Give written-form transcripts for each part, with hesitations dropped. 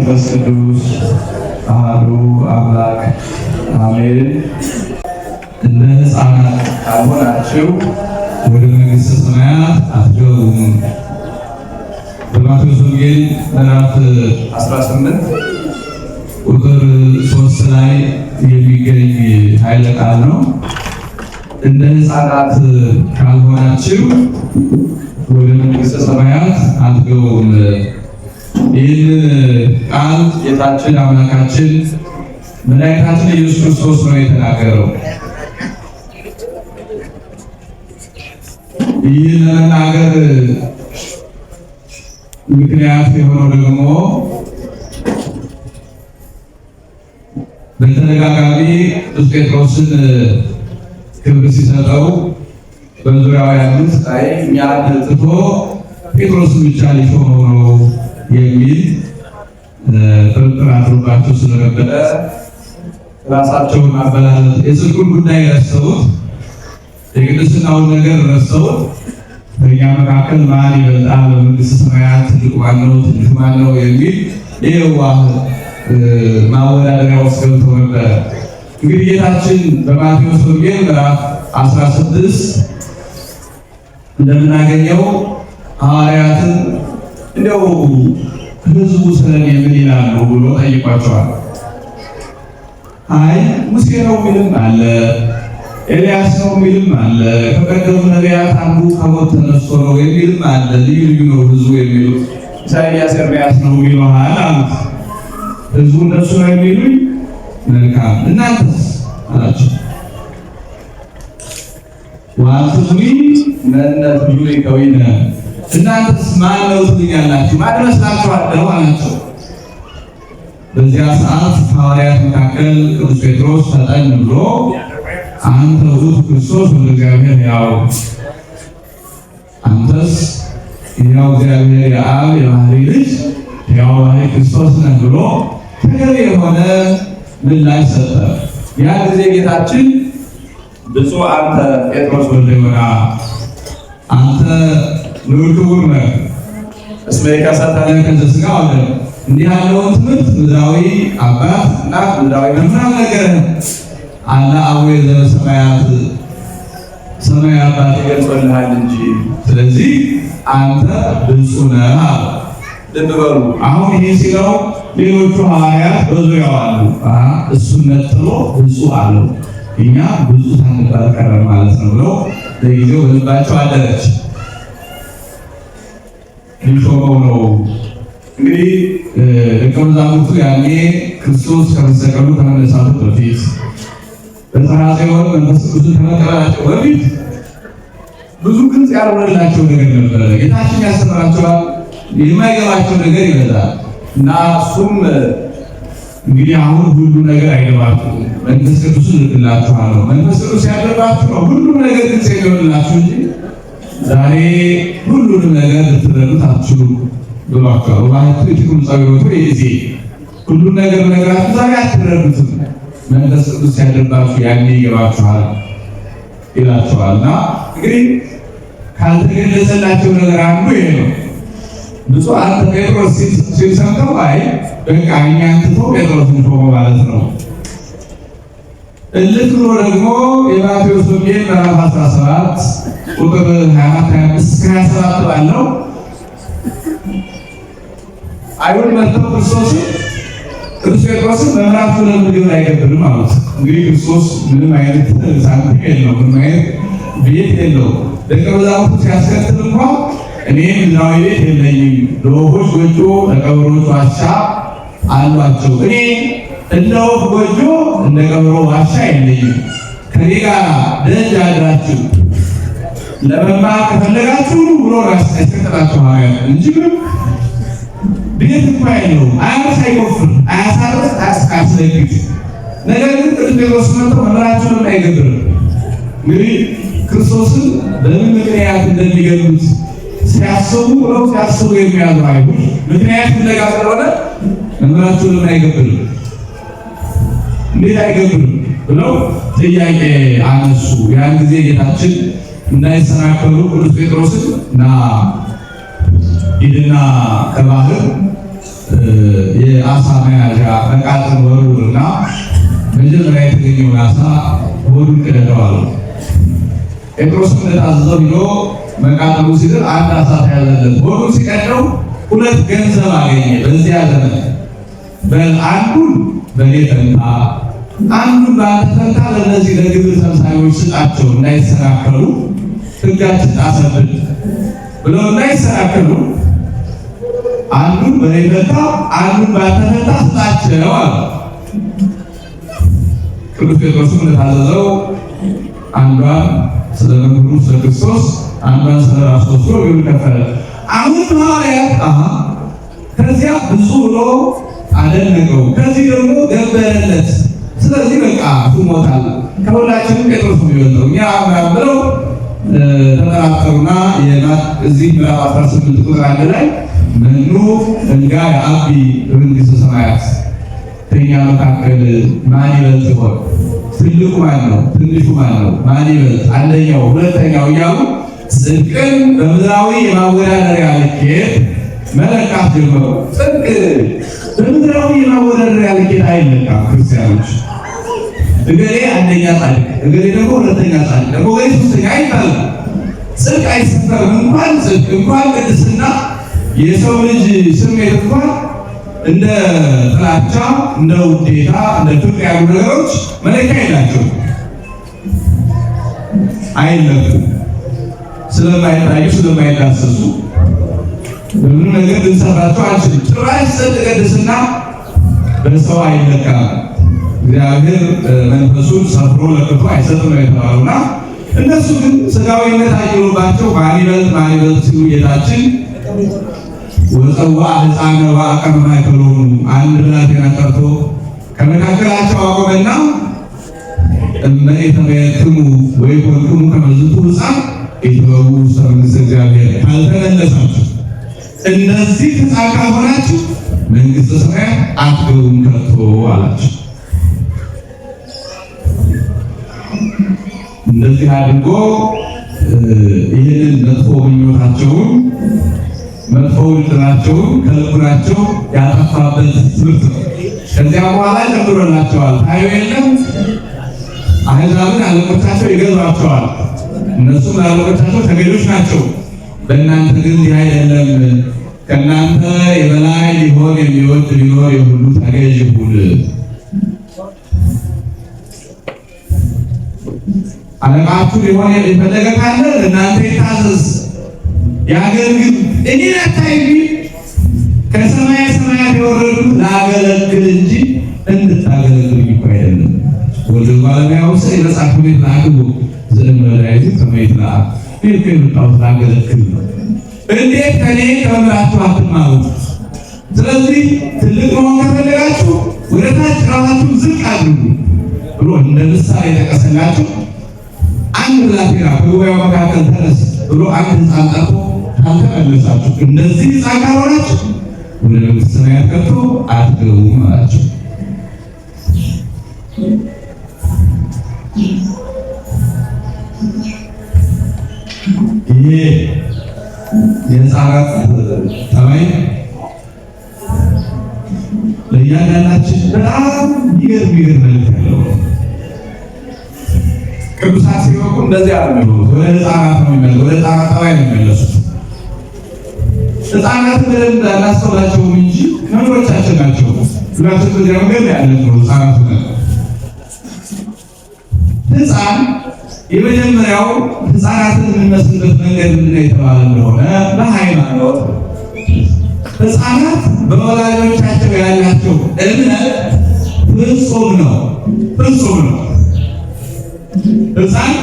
መንፈስ ቅዱስ አሐዱ አምላክ አሜን። እንደ ሕፃናት ካልሆናችሁ ወደ መንግሥተ ሰማያት አትገቡም። በማቴዎስ ወንጌል ምዕራፍ 18 ቁጥር 3 ላይ የሚገኝ ኃይለ ቃል ነው። እንደ ሕፃናት ካልሆናችሁ ወደ መንግሥተ ሰማያት አትገቡም። ይህን ቃል ጌታችን አምላካችን መድኃኒታችን ኢየሱስ ክርስቶስ ነው የተናገረው። ይህን ለመናገር ምክንያት የሆነው ደግሞ በተደጋጋሚ ቅዱስ ጴጥሮስን ክብር ሲሰጠው በዙሪያው ያሉት አይ እኛን ትቶ ጴጥሮስን ብቻ ሊሾመው ነው የሚል ጥርጥር አድሮባቸው ስለነበረ ራሳቸውን አበላለት የጽድቁን ጉዳይ ረስተውት የቅድስናውን ነገር ረስተውት በእኛ መካከል ማን ይበልጣል በመንግሥተ ሰማያት ትልቁ ማን ነው ትንሹ ማን ነው የሚል የዋህ ማወዳደሪያ ውስጥ ገብተው ነበረ። እንግዲህ ጌታችን በማቴዎስ ወንጌል ምዕራፍ 16 እንደምናገኘው ሐዋርያትን እንደው ሕዝቡ ስለኔ ምን ይላሉ ብሎ ጠይቋቸዋል። አይ ሙሴ ነው የሚልም አለ፣ ኤልያስ ነው የሚልም አለ፣ ከቀደሙ ነቢያት አንዱ ከሞት ተነስቶ ነው የሚልም አለ። ልዩ ልዩ ነው ሕዝቡ የሚሉት። ኢሳይያስ ኤርምያስ ነው የሚሉሃል አሉት። ሕዝቡ እንደሱ ነው የሚሉኝ፣ መልካም እናንተስ አላቸው። ዋንቱኒ መነ ትሉኒ ከዊነ እናንተስ ማን ነው ትሉኛላችሁ? ማን መስላችኋለሁ አላቸው። በዚያ ሰዓት ከሐዋርያት መካከል ቅዱስ ጴጥሮስ ፈጠን ብሎ አንተ ውእቱ ክርስቶስ ወልደ እግዚአብሔር ሕያው፣ አንተስ ሕያው እግዚአብሔር የአብ የባሕርይ ልጅ ሕያው ባሕርይ ክርስቶስ ነህ ብሎ ተገቢ የሆነ ምላሽ ሰጠ። ያ ጊዜ ጌታችን ብፁዕ አንተ ጴጥሮስ ወልደ ዮና አንተ ልዑል ክቡር ነህ እስመ ኢከሰተነ ከዘሥጋ ወደም እንዲህ ያለውን ትምህርት ምድራዊ አባት እናት ምድራዊ መምህር አልነገረህም። አለ አቡየ ዘበሰማያት ሰማያዊ አባት ይገልጾልሃል እንጂ። ስለዚህ አንተ ብፁዕ ነህ አለ። ልብ በሉ አሁን ይህ ሲለው ሌሎቹ ሐዋርያት በዙሪያው አሉ። እሱን ነጥሎ ብፁዕ አለው። እኛ ብፁዕ ሳንባል ቀረን ማለት ነው ብለው ለጊዜው በልባቸው አደረች። ሊሾመው ነው እንግዲህ ደቀ መዛሙርቱ ያኔ ክርስቶስ ከመሰቀሉ ከመነሳቱ በፊት በጽርሐ ጽዮን መንፈስ ቅዱስን ከመቀበላቸው በፊት ብዙ ግልጽ ያልሆነላቸው ነገር ነበረ። ጌታችን ያስተምራቸዋል፣ የማይገባቸው ነገር ይበዛል እና እሱም እንግዲህ አሁን ሁሉ ነገር አይገባችሁም፣ መንፈስ ቅዱስን እልክላችኋለሁ፣ መንፈስ ቅዱስ ያለባችሁ ነው ሁሉ ነገር ግልጽ የሚሆንላችሁ እንጂ ዛሬ ሁሉንም ነገር ልትረዱት አትችሉም ብሏቸዋል። ወባሕቱ ይትኩን ጸዊሮቱ ይእዜ ሁሉን ነገር ነገራችሁ ዛሬ አትረዱትም፣ መንፈስ ቅዱስ ያለባችሁ ያኔ ይገባችኋል ይላቸዋል። እና እንግዲህ ካልተገለጸላቸው ነገር አንዱ ይሄ ነው። ብፁዕ አንተ ጴጥሮስ ሲል ሰምተው አይ በቃ እኛን ትቶ ጴጥሮስን ሾመ ማለት ነው። እልክ ብሎ ደግሞ የማቴዎስ ወንጌል ምዕራፍ 17 ቁጥር 24 እስከ 27 ባለው አይሁድ መጥተው ክርስቶስን ቅዱስ ጴጥሮስን መምህራችሁ ለምግብ አይገብርም አሉት። እንግዲህ ክርስቶስ ምንም አይነት ሳንቲም የለው፣ ምንም አይነት ቤት የለው። ደቀ መዛሙርቱ ሲያስከትል እንኳን እኔ ምድራዊ ቤት የለኝም፣ ለወፎች ጎጆ ለቀበሮች ዋሻ አሏቸው፣ እኔ እንደ ወፍ ጎጆ እንደ ቀበሮ ዋሻ የለኝም። ከኔ ጋር ደጅ አድራችሁ ለመማር ከፈለጋችሁ ብሎ ያስከተላቸው ሐዋርያት እንጂ ቤት እንኳ የለውም። አያርስ፣ አይቆፍር፣ አያሳርስ፣ አያስለግጥ። ነገር ግን ቅዱስ ጴጥሮስ መጥቶ መምህራችሁ ለምን አይገብርም? እንግዲህ ክርስቶስን በምን ምክንያት እንደሚገሉት ሲያስቡ የሚያዙ አይሁድ ምክንያት ፍለጋ ስለሆነ መምህራችሁ ለምን አይገብርም? እንዴት አይገብርም ብለው ጥያቄ አነሱ። ያን ጊዜ ጌታችን እንዳይሰናከሉ ቅዱስ ጴጥሮስን እና ሂድና ከባህር የአሳ መያዣ መቃጥን ወርውርና መጀመሪያ የተገኘውን አሳ ሆዱን ቅደደዋል። ጴጥሮስም እንደታዘዘው ሂዶ መቃጥሉ ሲድር አንድ አሳ ተያዘለት። ሆዱን ሲቀደው 2 ገንዘብ አገኘ። በዚያ ዘመን አንዱን በእኔ ፈንታ አንዱን በአንተ ፈንታ ለእነዚህ ለግብር ሰብሳቢዎች ስጣቸው እንዳይሰናከሉ ሕጋችን ጣሰብን ብለው እንዳይሰናከሉ አንዱን በእኔ ፈንታ አንዱን በአንተ ፈንታ ስጣቸው አለ። ቅዱስ ጴጥሮስም እንደታዘዘው አንዷን ስለ መምህሩ ስለ ክርስቶስ አንዷን ስለ ራሱ ወስዶ ግብር ከፈለ። አሁን ሐዋርያት ከዚያ ብዙ ብሎ አደነቀው፣ ከዚህ ደግሞ ገበረለት። ስለዚህ በቃ ሹሞታል፣ ከሁላችንም ጴጥሮስ ነው የሚበልጠው እኛ ምናምን ብለው ተጠራጠሩና እዚህ ምዕራፍ 18 ቁጥር 1 ላይ መኑ እንጋ የአቢ መንግሥተ ሰማያት ከእኛ መካከል ማን ይበልጥ ይሆን? ትልቁ ማን ነው? ትንሹ ማን ነው? ማን ይበልጥ? አንደኛው ሁለተኛው እያሉ ጽድቅን በምድራዊ የማወዳደሪያ ልኬት መለካት ጀመሩ። ጽድቅ በምድራዊ የማወዳደሪያ ልኬት አይለካም። ክርስቲያኖች እገሌ አንደኛ ጻድቅ፣ እገሌ ደግሞ ሁለተኛ ጻድቅ፣ ደግሞ ወይ ሶስተኛ አይባልም። ጽድቅ አይሰፈርም። እንኳን ጽድቅ እንኳን ቅድስና የሰው ልጅ ስሜት እንኳን እንደ ጥላቻ፣ እንደ ውዴታ፣ እንደ ፍቅር ያሉ ነገሮች መለኪያ የላቸውም፣ አይለኩም። ስለማይታዩ ስለማይዳሰሱ በምንም ነገር ልንሰራቸው አንችልም። ጭራሽ ጽድቅ ቅድስና በሰው አይለካም። እግዚአብሔር መንፈሱን ሰፍሮ ለክቶ አይሰጥም ነው የተባለውና እነሱ ግን ስጋዊነት አይሎባቸው ማን ይበልጥ ሲሉ ጌታችን ወፀዋ ሕፃነ ወአቀመ ማእከሎሙ አንድ ብላቴና ጠርቶ ከመካከላቸው አቆመና እመኢተመየክሙ ወይኮንክሙ ከመ ዝንቱ ሕፃን ኢትበኡ ውስተ መንግሥተ እግዚአብሔር፣ ካልተመለሳችሁ እነዚህ ሕፃን ካልሆናችሁ መንግሥተ ሰማያት አትገቡም ከቶ አላቸው። እንደዚህ አድርጎ ይህንን መጥፎ ምኞታቸውን መጥፎ ውድድራቸውን ከልቡናቸው ያጠፋበት ትምህርት ነው። ከዚያ በኋላ ጨምሮላቸዋል። ታዩ የለም አሕዛብን አለቆቻቸው ይገዟቸዋል። እነሱም ለአለቆቻቸው ተገዦች ናቸው። በእናንተ ግን ይህ አይደለም። ከእናንተ የበላይ ሊሆን የሚወድ ቢኖር የሁሉ ተገዥ ይሁን። አለቃችሁ ሊሆን የፈለገ ካለ እናንተ ይታዘዝ፣ ያገልግል። እኔን አታይቢ። ከሰማየ ሰማያት የወረዱት ላገለግል እንጂ እንድታገለግል እኮ አይደለም። ወልደ ባለሙያው ሰ የመጽሐፍ ቤት ላግቡ ዘእንበላይቱ ከመይት ላ ቤት የመጣሁት ላገለግል ነው። እንዴት ከኔ ከመምህራችሁ አትማሩ? ስለዚህ ትልቅ መሆን ከፈለጋችሁ ወደ ታች ራሳችሁን ዝቅ አድርጉ ብሎ እንደ ምሳሌ የጠቀሰላችሁ አንድ ብላቴና በጉባኤው መካከል ተነስ ብሎ አንድ ሕፃን ጠርቶ ካልተመለሳችሁ እንደዚህ ሕፃን ካልሆናችሁ ወደ መንግሥተ ሰማያት ከቶ አትገቡም አላቸው። ይሄ የሕፃናት ጠባይ ለእያንዳንዳችን በጣም ይገርም መልክ ያለው ቅዱሳት ሲወቁ እንደዚህ አይደለም። ወደ ሕፃናት ነው የሚመለሱት፣ ወደ ሕፃናት ጠባይ ነው የሚመለሱት። ሕፃናት በደንብ አናስተውላቸውም እንጂ መምህሮቻችን ናቸው። ሁላችን በዚያ መንገድ ያለ ነው። ሕፃናት ነው ሕፃን የመጀመሪያው ሕፃናትን የምንመስልበት መንገድ ምንድነው የተባለ እንደሆነ በሃይማኖት ሕፃናት በወላጆቻቸው ያላቸው እምነት ፍጹም ነው። ሕፃን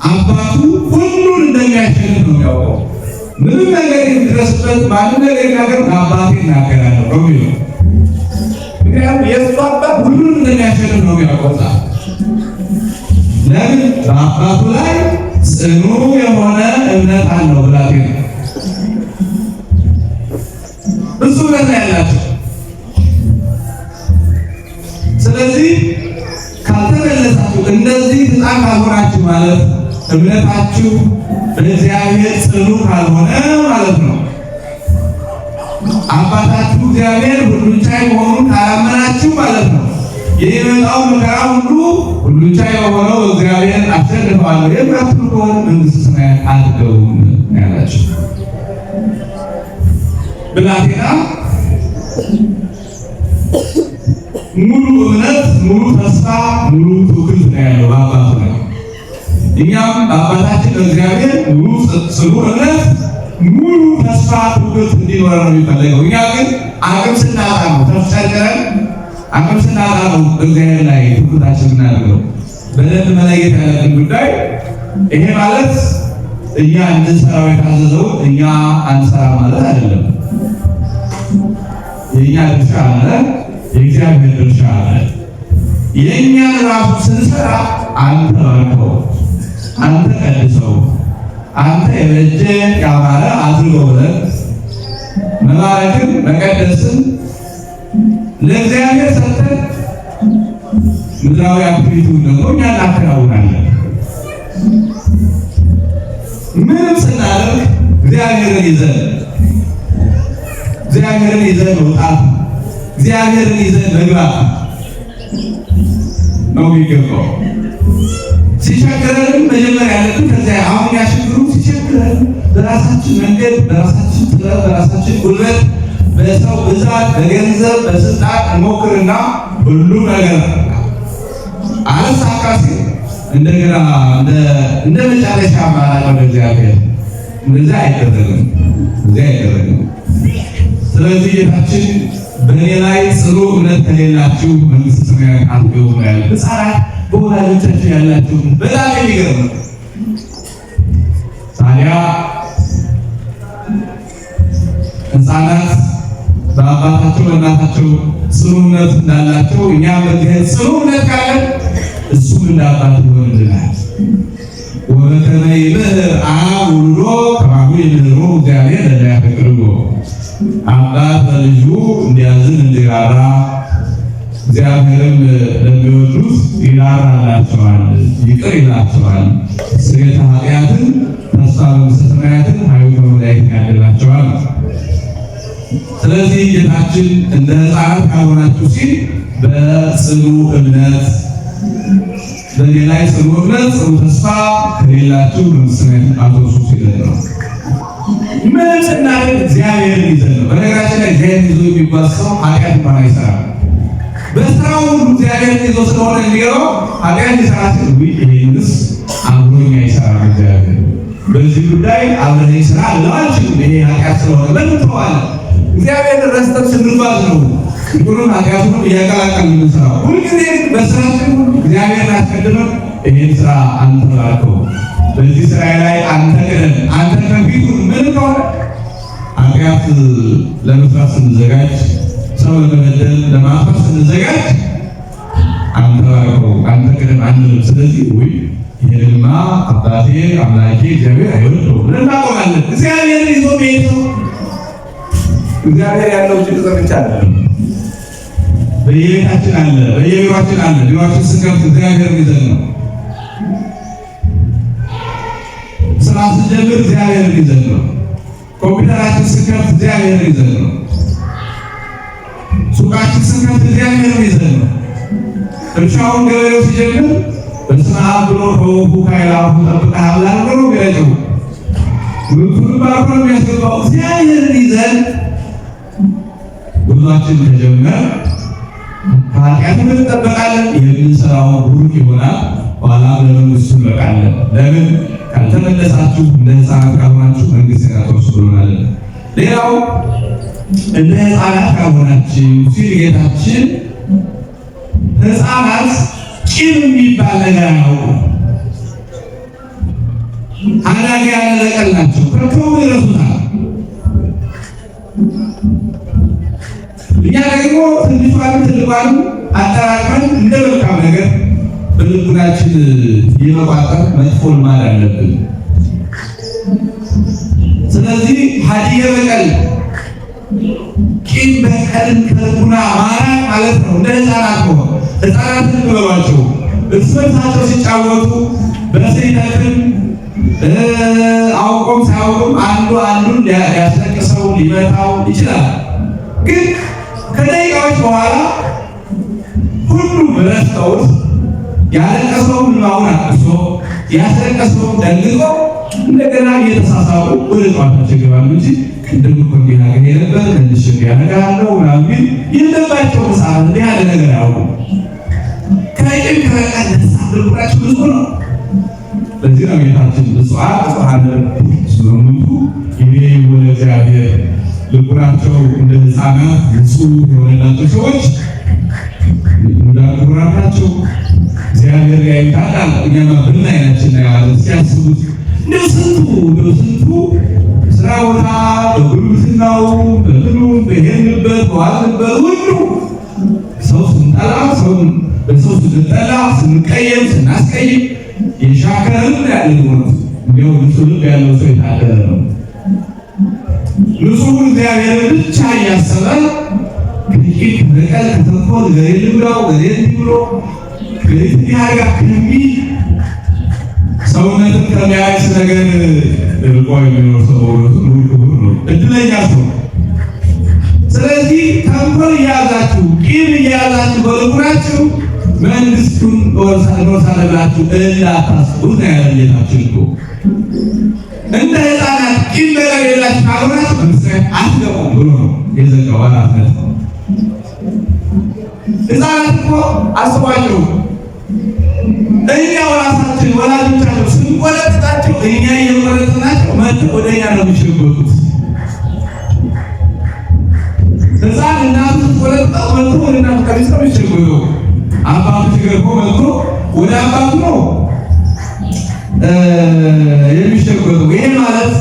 አባቱ ሁሉን እንደሚያሸንፍ ነው የሚያውቀው። ምንም ነገር የሚደርስበት ማንም ነገር ነገር አባቴ እናገራለሁ ነው የሚለው። ምክንያቱም የእሱ አባት ሁሉን እንደሚያሸንፍ ነው የሚያውቀው። ለምን? በአባቱ ላይ ጽኑ የሆነ እምነት አለው። ብላቴ ነው ብዙ እምነት ያላቸው። ስለዚህ ካልተመለሳችሁ እንደዚህ ሕፃን ካልሆናችሁ ማለት እምነታችሁ በእግዚአብሔር ጽኑ ካልሆነ ማለት ነው። አባታችሁ እግዚአብሔር ሁሉን ቻይ መሆኑን ካላመናችሁ ማለት ነው የሚመጣው መከራ ሁሉን ቻይ የሆነው እግዚአብሔር አሸንፈዋለሁ የማትሉ ከሆነ መንግሥተ ሰማያት አትገቡም ያላቸው ብላቴና ሙሉ እምነት፣ ሙሉ ተስፋ፣ ሙሉ ትውክል ነው ያለው አባቱ ነው። እኛም አባታችን እግዚአብሔር ሙሉ ጽኑ እምነት፣ ሙሉ ተስፋ፣ ትውክል እንዲኖረን ነው የሚፈልገው። እኛ ግን አቅም ስናጣ ነው ተፍጨርጭረን፣ አቅም ስናጣ ነው እግዚአብሔር ላይ ትኩረታችን እናደርገው። በደንብ መለየት ያለብን ጉዳይ ይሄ ማለት እኛ እንድንሰራው የታዘዘው እኛ አንሰራ ማለት አይደለም። የእኛ ድርሻ አለ፣ የእግዚአብሔር ድርሻ አለ። የእኛን ራሱ ስንሰራ አንተ ባርከው፣ አንተ ቀድሰው፣ አንተ የበጀ ያማረ አድርገው ብለን መባረክን መቀደስን ለእግዚአብሔር ሰጥተን ምድራዊ አክቲቪቲውን ደግሞ እኛ እናከናውናለን። ምንም ስናደርግ እግዚአብሔርን ይዘን መውጣት፣ እግዚአብሔርን ይዘን መግባት ነው የሚገባው። ሲቸግረንም መጀመሪያ ያለብን ከዚያ አሁን ያሽግሩ ሲቸግረን በራሳችን መንገድ፣ በራሳችን ጥበብ፣ በራሳችን ጉልበት፣ በሰው ብዛት፣ በገንዘብ፣ በስልጣን እንሞክርና ሁሉ ነገር አለሳካ ሲል እንደገና እንደ መጨረሻ አማራጭ ወደ እግዚአብሔር እንደዛ አይደረግም። ስለዚህ ጌታችን በእኔ ላይ ጽኑ እምነት ከሌላችሁ መንግሥተ ሰማያት አትገቡም ያለ ሕፃናት በወላጆቻችሁ ያላችሁ በጣም የሚገርም ነው። ታዲያ ሕፃናት በአባታቸው በእናታቸው ጽኑ እምነት እንዳላቸው እኛም በእግዚአብሔር ጽኑ እምነት ካለን እሱም እንደ አባት ይሆንልናል። ወበከመ ይምህር አብ ወልዶ ከማሁ ይምህሮ እግዚአብሔር ለያፈቅርዎ አባት በልጁ እንዲያዝን እንዲራራ እግዚአብሔርም ለሚወዱት ይራራላቸዋል፣ ይቅር ይላቸዋል። ስርየተ ኃጢአትን፣ ተስፋ መንግሥተ ሰማያትን፣ ኃይለ መላእክትን ያድላቸዋል። ስለዚህ ጌታችን እንደ ሕፃናት ካልሆናችሁ ሲል በጽኑ እምነት በእኔ ላይ ጽኑ እምነት፣ ጽኑ ተስፋ ከሌላችሁ መንግሥተ ሰማያትን አትወርሱ ሲል ነው። ምንም ስናደርግ እግዚአብሔርን ይዘን ነው። በነገራችን ላይ እግዚአብሔር ይዞ የሚጓዝ ሰው ኃጢአት እንኳን አይሰራም። በስራው ሁሉ እግዚአብሔርን ይዞ ስለሆነ የሚገባው ኃጢአት ሊሰራ ሲል ይህንስ አብሮኝ አይሰራም እግዚአብሔር በዚህ ጉዳይ አብረኝ ስራ አልችልም፣ ይሄ ኃጢአት ስለሆነ ለምን ተዋለ? እግዚአብሔርን ረስተን ስንጓዝ ነው ሁሉም ኃጢአቱን እያቀላቀልን የምንሰራው። ሁልጊዜ በስራችን እግዚአብሔርን አስቀድመን ይህን ስራ አንተ ባርከው፣ በዚህ ስራ ላይ አንተ ቅደም፣ አንተ ከፊቱ ምን ከሆነ ኃጢአት ለመስራት ስንዘጋጅ፣ ሰው ለመበደል ለማጥፋት ስንዘጋጅ አንተ ባርከው፣ አንተ ቅደም አንልም። ስለዚህ ወይ ይሄንማ አባቴ አምላኬ እግዚአብሔር አይወደውም ብለን እናቆማለን። እግዚአብሔርን ይዞ መሄድ ነው። እግዚአብሔር ያለው እጅ ብቻ አይደለም፣ በየቤታችን አለ፣ በየቢሯችን አለ። ቢሯችን ስንከፍት እግዚአብሔርን ይዘን ነው። ስራ ስንጀምር እግዚአብሔርን ይዘን ነው። ኮምፒውተራችን ስንከፍት እግዚአብሔርን ይዘን ነው። ሱቃችን ስንከፍት እግዚአብሔርን ይዘን ነው። እርሻውን ገበሬው ሲጀምር በስመ አብ ብሎ ከወፉ ከአእላፉ ጠብቀህ ብላ ብሎ ገለጨው። ምርቱን ባርኮ ነው የሚያስገባው። እግዚአብሔርን ይዘን ጉዟችን ከጀመር ከኃጢአት እንጠበቃለን። የምንሰራው ቡሩክ ይሆናል። ኋላ ለመንግሥቱ እንበቃለን። ለምን ካልተመለሳችሁ እንደ ሕፃናት ካልሆናችሁ መንግሥተ ሰማያት አትወርሱም ብሎናል። ሌላው እንደ ሕፃናት ካልሆናችሁ ሲል ጌታችን ሕፃናት ቂም የሚባል ነገር አያውቁም። አዳጊ ያለቀል ናቸው። ከከው ይረሱታል። እኛ ደግሞ ትንሿንም ትልቋንም አጠራቅመን እንደ መልካም ነገር በልቡናችን የመቋጠር መጥፎ ልማድ አለብን። ስለዚህ ሀዲየ በቀል ቂም በቀልን ከልቡና ማራቅ ማለት ነው። እንደ ሕፃናት ነው። ሕፃናትን በሏቸው እርስ በርሳቸው ሲጫወቱ በስህተትም አውቆም ሳያውቁም አንዱ አንዱን ሊያስለቅሰው ሰው ሊመታው ይችላል። ግን ከደቂቃዎች በኋላ ሁሉም ረስተውት ያለቀሰውን እንባውን አልቅሶ ያስለቀሰውን ደንግጦ እንደገና እየተሳሳቁ ወደ ጨዋታቸው ይገባሉ እንጂ ቅድም እኮ እንዲህ አገኘ ነበር ትንሽ ያነጋለው ምናምን የለባቸው ሰዓት እንዲህ ያለ ነገር ያውቁ ከጭን ከበቃል ተሳብራችሁ ብዙ ነው። በዚህ ነው ጌታችን ብፁዓን ብፁዓን ስለሆኑቱ ይሄ ወደ እግዚአብሔር ልቡናቸው እንደ ሕፃናት ንጹሕ የሆነላቸው ሰዎች እንዳልኩራታቸው እግዚአብሔር ጋር ይታጣል። እኛማ ብናይናችን ያለ ሲያስቡት እንደው ስንቱ ስራ ቦታ በጉልበትናው በጥሉ በሄድንበት በዋልንበት ሁሉ ሰው ስንጠላ በሰው ስንጠላ ስንቀየም ስናስቀይም የሻከረን ያለ ነው። እንዲያው ንጹሕ ልብ ያለው ሰው የታደለ ነው። ንጹሕ እግዚአብሔር ብቻ እያሰበ ከጥቂት በቀል ከተንኮል ገሬ ልብላው ገሬ ብሎ ከኢትዮጵያ ከሚል ሰውነትን ከሚያይስ ነገር ርቆ የሚኖር ሰው ነው እድለኛ ሰው። ስለዚህ ተንኮል እያያዛችሁ ቂም እያያዛችሁ በልቡናችሁ መንግስቱን እንወርሳለን እንዳታስቡ ነው ያለ ጌታችን እኮ። እንደ ሕፃናት ቂም ነገር የላችሁ ካልሆናችሁ መንግስት አትገቡም ብሎ ነው የዘጋው አላፍነት። ሕፃናት እኮ አስቧቸው እኛው ራሳችን ወላጆቻቸው ስንቆለጥጣቸው እኛ እየቆለጥናቸው መጥተው ወደ እኛ ነው የሚሸጎጡት። ሕፃን እናቱ ስትቆለጥጠው መጥተው ወደ እናቱ ቀሚስ ነው የሚሸጎጠው። አባቱ ሲገርፎ መጥቶ ወደ አባቱ ነው የሚሸጎጠው። ይሄ ማለት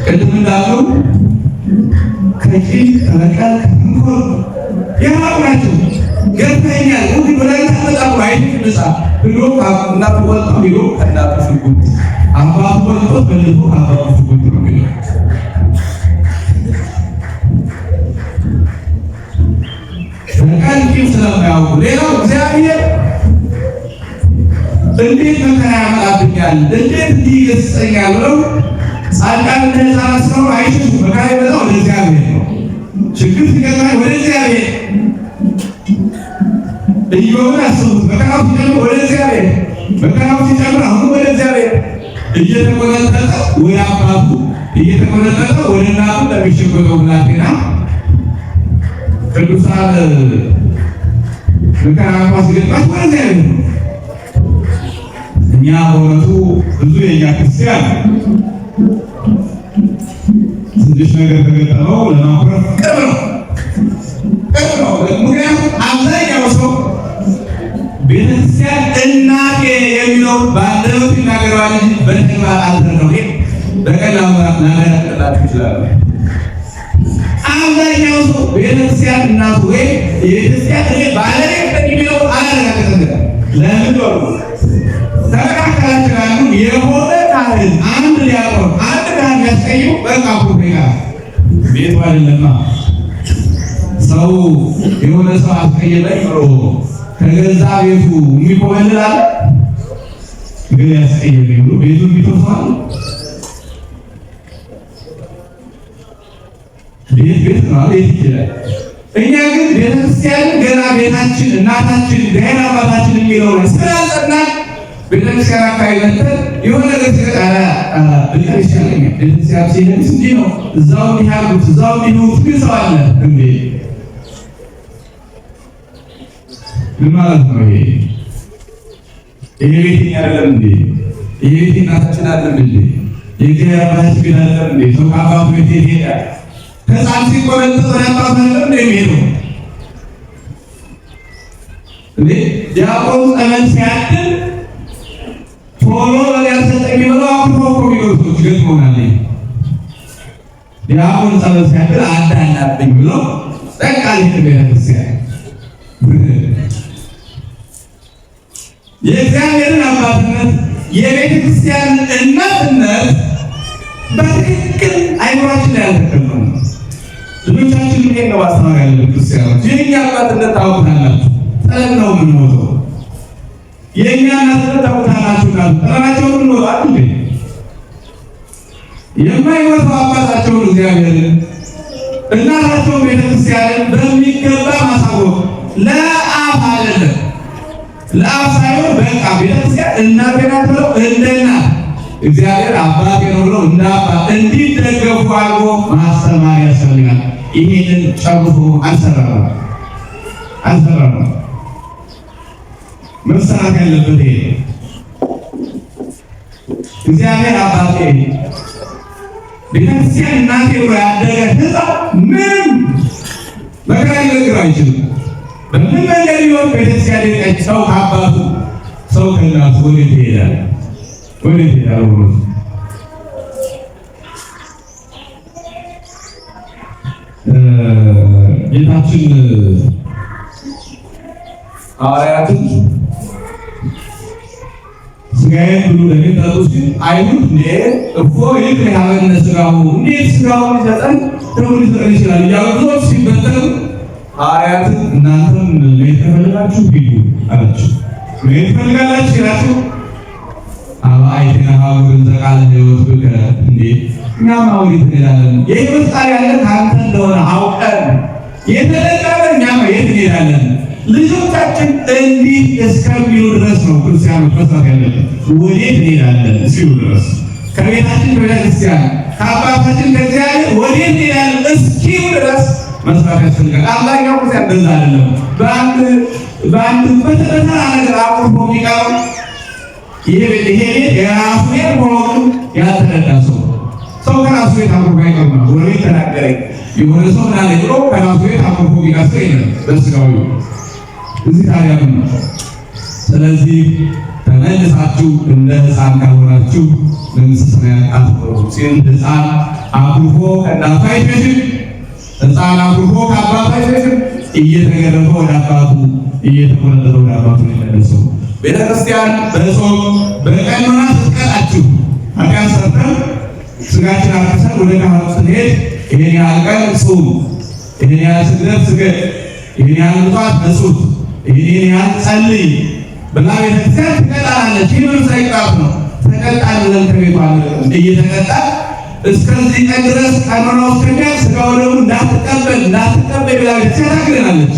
ቅድም እንዳለው ከቂም ከበቀል ከተንኮል የራቁ ናቸው። ገርፈኛል እንግዲህ ወላጅ ታመጣቁ አይንሳ ብሎ እናቱ ወጣ ብሎ ከእናቱ ሽጉጥ አባቱ ወጥቶ በልቶ ከአባቱ ሽጉጥ ነው የሚለው። በቀል ቂም ስለማያውቁ ሌላው እግዚአብሔር እንዴት መከራ ያመጣብኛል እንዴት እንዲህ ይገስጸኛል ብለው ጻድቃን እንደ ሕፃናት ስለሆኑ አይሸሹም። መከራ ይመጣው ወደ እግዚአብሔር ነው። ችግር ሲገጥማኝ ወደ እግዚአብሔር እየሆነ አስቡት። መከራው ሲጨምር ወደ እግዚአብሔር፣ መከራው ሲጨምር አሁን ወደ እግዚአብሔር እየተቆነጠጠ ወደ አባቱ እየተቆነጠጠ ወደ እናቱ ለሚሸጎጠው ብላቴና ቅዱሳን መከራ እንኳን ሲገጥማቸው ወደ እግዚአብሔር ነው። እኛ በእውነቱ ብዙ የእኛ ክርስቲያን ትንሽ ነገር ተገጠመው ለማኩረፍ ቅርብ ነው። ምክንያቱም አብዛኛው ሰው ቤተክርስቲያን እናቴ የሚለው በአንደበቱ ይናገረዋል እንጂ በተግባር አልተረዳው። በቀላሉ ላናቀላችሁ ይችላል። አብዛኛው ሰው ቤተክርስቲያን እናቱ ወይ የቤተክርስቲያን ባለቤት የሚለው አላረጋገጠም። ለምን ነው ተመካከላችሁ የሆነ ካህን አንድ ሊያቆም አንድ ካህን ያስቀይሙ በቃ ቁርቤጋ ቤቱ አይደለማ። ሰው የሆነ ሰው አስቀየመኝ ብሎ ከገዛ ቤቱ የሚቆመልላል ግን ያስቀየመኝ ብሎ ቤቱ ቢተፋል ቤት ነው ቤት ይችላል። እኛ ግን ቤተክርስቲያንን ገና ቤታችን እናታችን ገና አባታችን የሚለው ነው ስላልጸናን ቤተክርስቲያን አካባቢ መጥተን የሆነ ነገር ሲቀጣላ ቤተክርስቲያን ቤተክርስቲያን ሲሄድ እንዲህ ነው እዛው እንዲያሉት እዛው እንዲሉት ግን ሰው አለ እንዴ? ምን ማለት ነው ይሄ? ይሄ ቤት አይደለም እንዴ? ይሄ ቤት እናታችን አይደለም እንዴ? የእግዚአብሔር አባታችን ግን አይደለም እንዴ? ሰው ከአባቱ ቤት ይሄዳል። ከዛም ሲቆረጥ ወደ አባቱ አይደለም እንዴ የሚሄደው? እንዴ ዲያቆኑ ጸበል ሲያድል ቶሎ ያልሰጠ የሚበላው አኩርፎ እኮ የሚወስዱት ገጥሞናል። ዲያቆኑ ጸበል ሲያድል አዳላብኝ ብለው በቃ ሊሄድ ቤተክርስቲያን የእግዚአብሔርን አባትነት የቤተክርስቲያንን እናትነት በትክክል አይምሯችን ላይ አልተቀመጠም። ልጆቻችን ምን ነው ማስተማር ያለብን? ክርስቲያኖች የእኛ አባትነት ታውቁታላችሁ። ጠለን ነው የምንሞተው። የእኛ እናትነት ታውቁታላችሁ። ጠለናቸው የምንሞተው አይደል? የማይሞተው አባታቸውን እግዚአብሔርን እናታቸውን ቤተክርስቲያንን በሚገባ ማሳወቅ ለአፍ አይደለም፣ ለአፍ ሳይሆን በቃ ቤተክርስቲያን እናቴ ናት ብለው እንደ እናት እግዚአብሔር አባቴ ነው ብለው እንደ አባት እንዲደገፉ አድርጎ ማስተማር ያስፈልጋል። ይህንን ጨርሶ አልሰራም። መሰራት ያለበት ይሄ እግዚአብሔር አባቴ ቤተክርስቲያን እናቴ ብሎ ያደገ ሕፃን ምንም መከራ ሊነግረው አይችልም። በምን መንገድ ቢሆን ቤተክርስቲያን የቀች ሰው ከአባቱ ሰው ከእናቱ ወዴት ይሄዳል? ጌታችን ሐዋርያትን ስጋዬን ብሉ ደሜን ጠጡ ሲል አይሁድ እፎ ይክል ሀበነ ስጋሁ እንዴት ስጋውን ሊሰጠን ደሙን ሊሰጠን ይችላል እያሉ ብዙዎች ሲበተኑ ሐዋርያትን እናንተም መሄድ ከፈለጋችሁ ሂዱ አላቸው። መሄድ ትፈልጋላችሁ ሲላቸው አይቴና ሀቡርን ዘቃለ ሕይወት ብከ እንዴ እኛም አውሪት እንሄዳለን። የሕይወት ቃል ያለ ከአንተ እንደሆነ አውቀን የተለቀቀ እኛም የት እንሄዳለን? ልጆቻችን እንዲህ እስከሚሉ ድረስ ነው ክርስቲያኖች መስራት ያለብን። ወዴት እንሄዳለን ሲሉ ድረስ ከቤታችን ከቤተክርስቲያን ከአባታችን ከእግዚአብሔር ወዴት እንሄዳለን እስኪሉ ድረስ መስራት ያስፈልጋል። አብዛኛው ክርስቲያን እንደዛ አይደለም። በአንድ በተራ ነገር አቁርፎ የሚቀረው ይሄ ቤት የራሱ ቤት መሆኑን ያልተረዳ ሰው ከራሱ ቤት አቁርፎ አይቀርም። ወሬ ተናገረኝ የሆነ ሰው ምናለ ብሎ ከራሱ ቤት አቁርፎ ቢቀር የለም በስጋዊ እዚህ ታዲያ ነው። ስለዚህ ተመልሳችሁ እንደ ሕፃን ካልሆናችሁ መንግሥተ ሰማያት አትገቡም ሲል ሕፃን አኩርፎ ከእናቱ አይሸሽም፣ ሕፃን አኩርፎ ከአባቱ አይሸሽም። እየተገረፈ ወደ አባቱ እየተቆነጠጠ ወደ አባቱ የሚመለሰው ቤተክርስቲያን በጾም በቀኖና ስትቀጣችሁ ኃጢአት ሰርተን ስጋችን አርክሰን ወደ ካህኑ ስንሄድ ይህን ያህል ቀን ጹም፣ ይህን ያህል ስግደት ስገድ፣ ይህን ያህል ምጽዋት መጽውት፣ ይህን ያህል ጸልይ ብላ ቤተክርስቲያን ትቀጣናለች። ይህ መንፈሳዊ ቅጣት ነው። ተቀጣን ብለን ከቤቷ እየተቀጣን እስከዚህ ቀን ድረስ ቀኖና እስከሚያልቅ ስጋው ደግሞ እንዳትቀበል ብላ ቤተክርስቲያን ታግደናለች።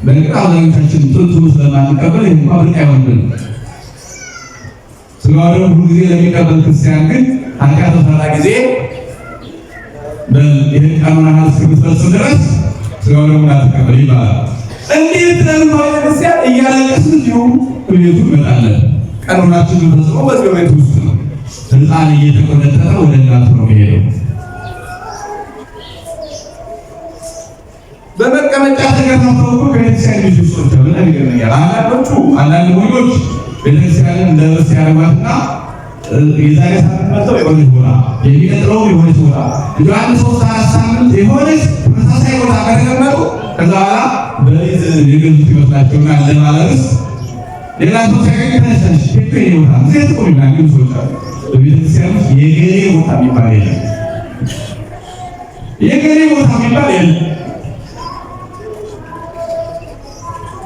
በእርግጥ አብዛኞቻችን ጥንቱን ስለማንቀበል ይህ እንኳ ብርቅ አይሆንብንም። ስጋው ደግሞ ሁሉ ጊዜ ለሚቀበል ክርስቲያን ግን ኃጢአት በሰራ ጊዜ ይህን ቀኖና እስክትፈጽም ድረስ ስጋው ደግሞ እንዳትቀበል ይባላል። እንዲህ ትለምነው ቤተክርስቲያን እያለቀስን እንዲሁ ቤቱ እንመጣለን። ቀኖናችንን ፈጽሞ በዚህ ቤት ውስጥ ነው። ሕፃን እየተቆነጠጠ ወደ እናቱ ነው የሚሄደው። በመቀመጫ ተከታተው እኮ ቤተክርስቲያን ልጆች ናቸው። በጣም ይገርመኛል። አንዳንድ ወንዶች ቤተክርስቲያንን እንደ ርስ ያደርጓትና የዛሬ ሳምንት መጥተው የሆነች ቦታ የሚቀጥለው የሆነች ቦታ እንዲ አንድ 3-4 ሳምንት የሆነች ተመሳሳይ ቦታ ከተቀመጡ ከዛ በኋላ በሊዝ የገዙት ይመስላቸውና ለማለርስ ሌላ ሰው ሲያገኝ ተነሳሽ የኔ ቦታ ዜት ቆሚና ግን ሰዎች አሉ። በቤተክርስቲያን ውስጥ የገሌ ቦታ የሚባል የለም። የገሌ ቦታ የሚባል የለም።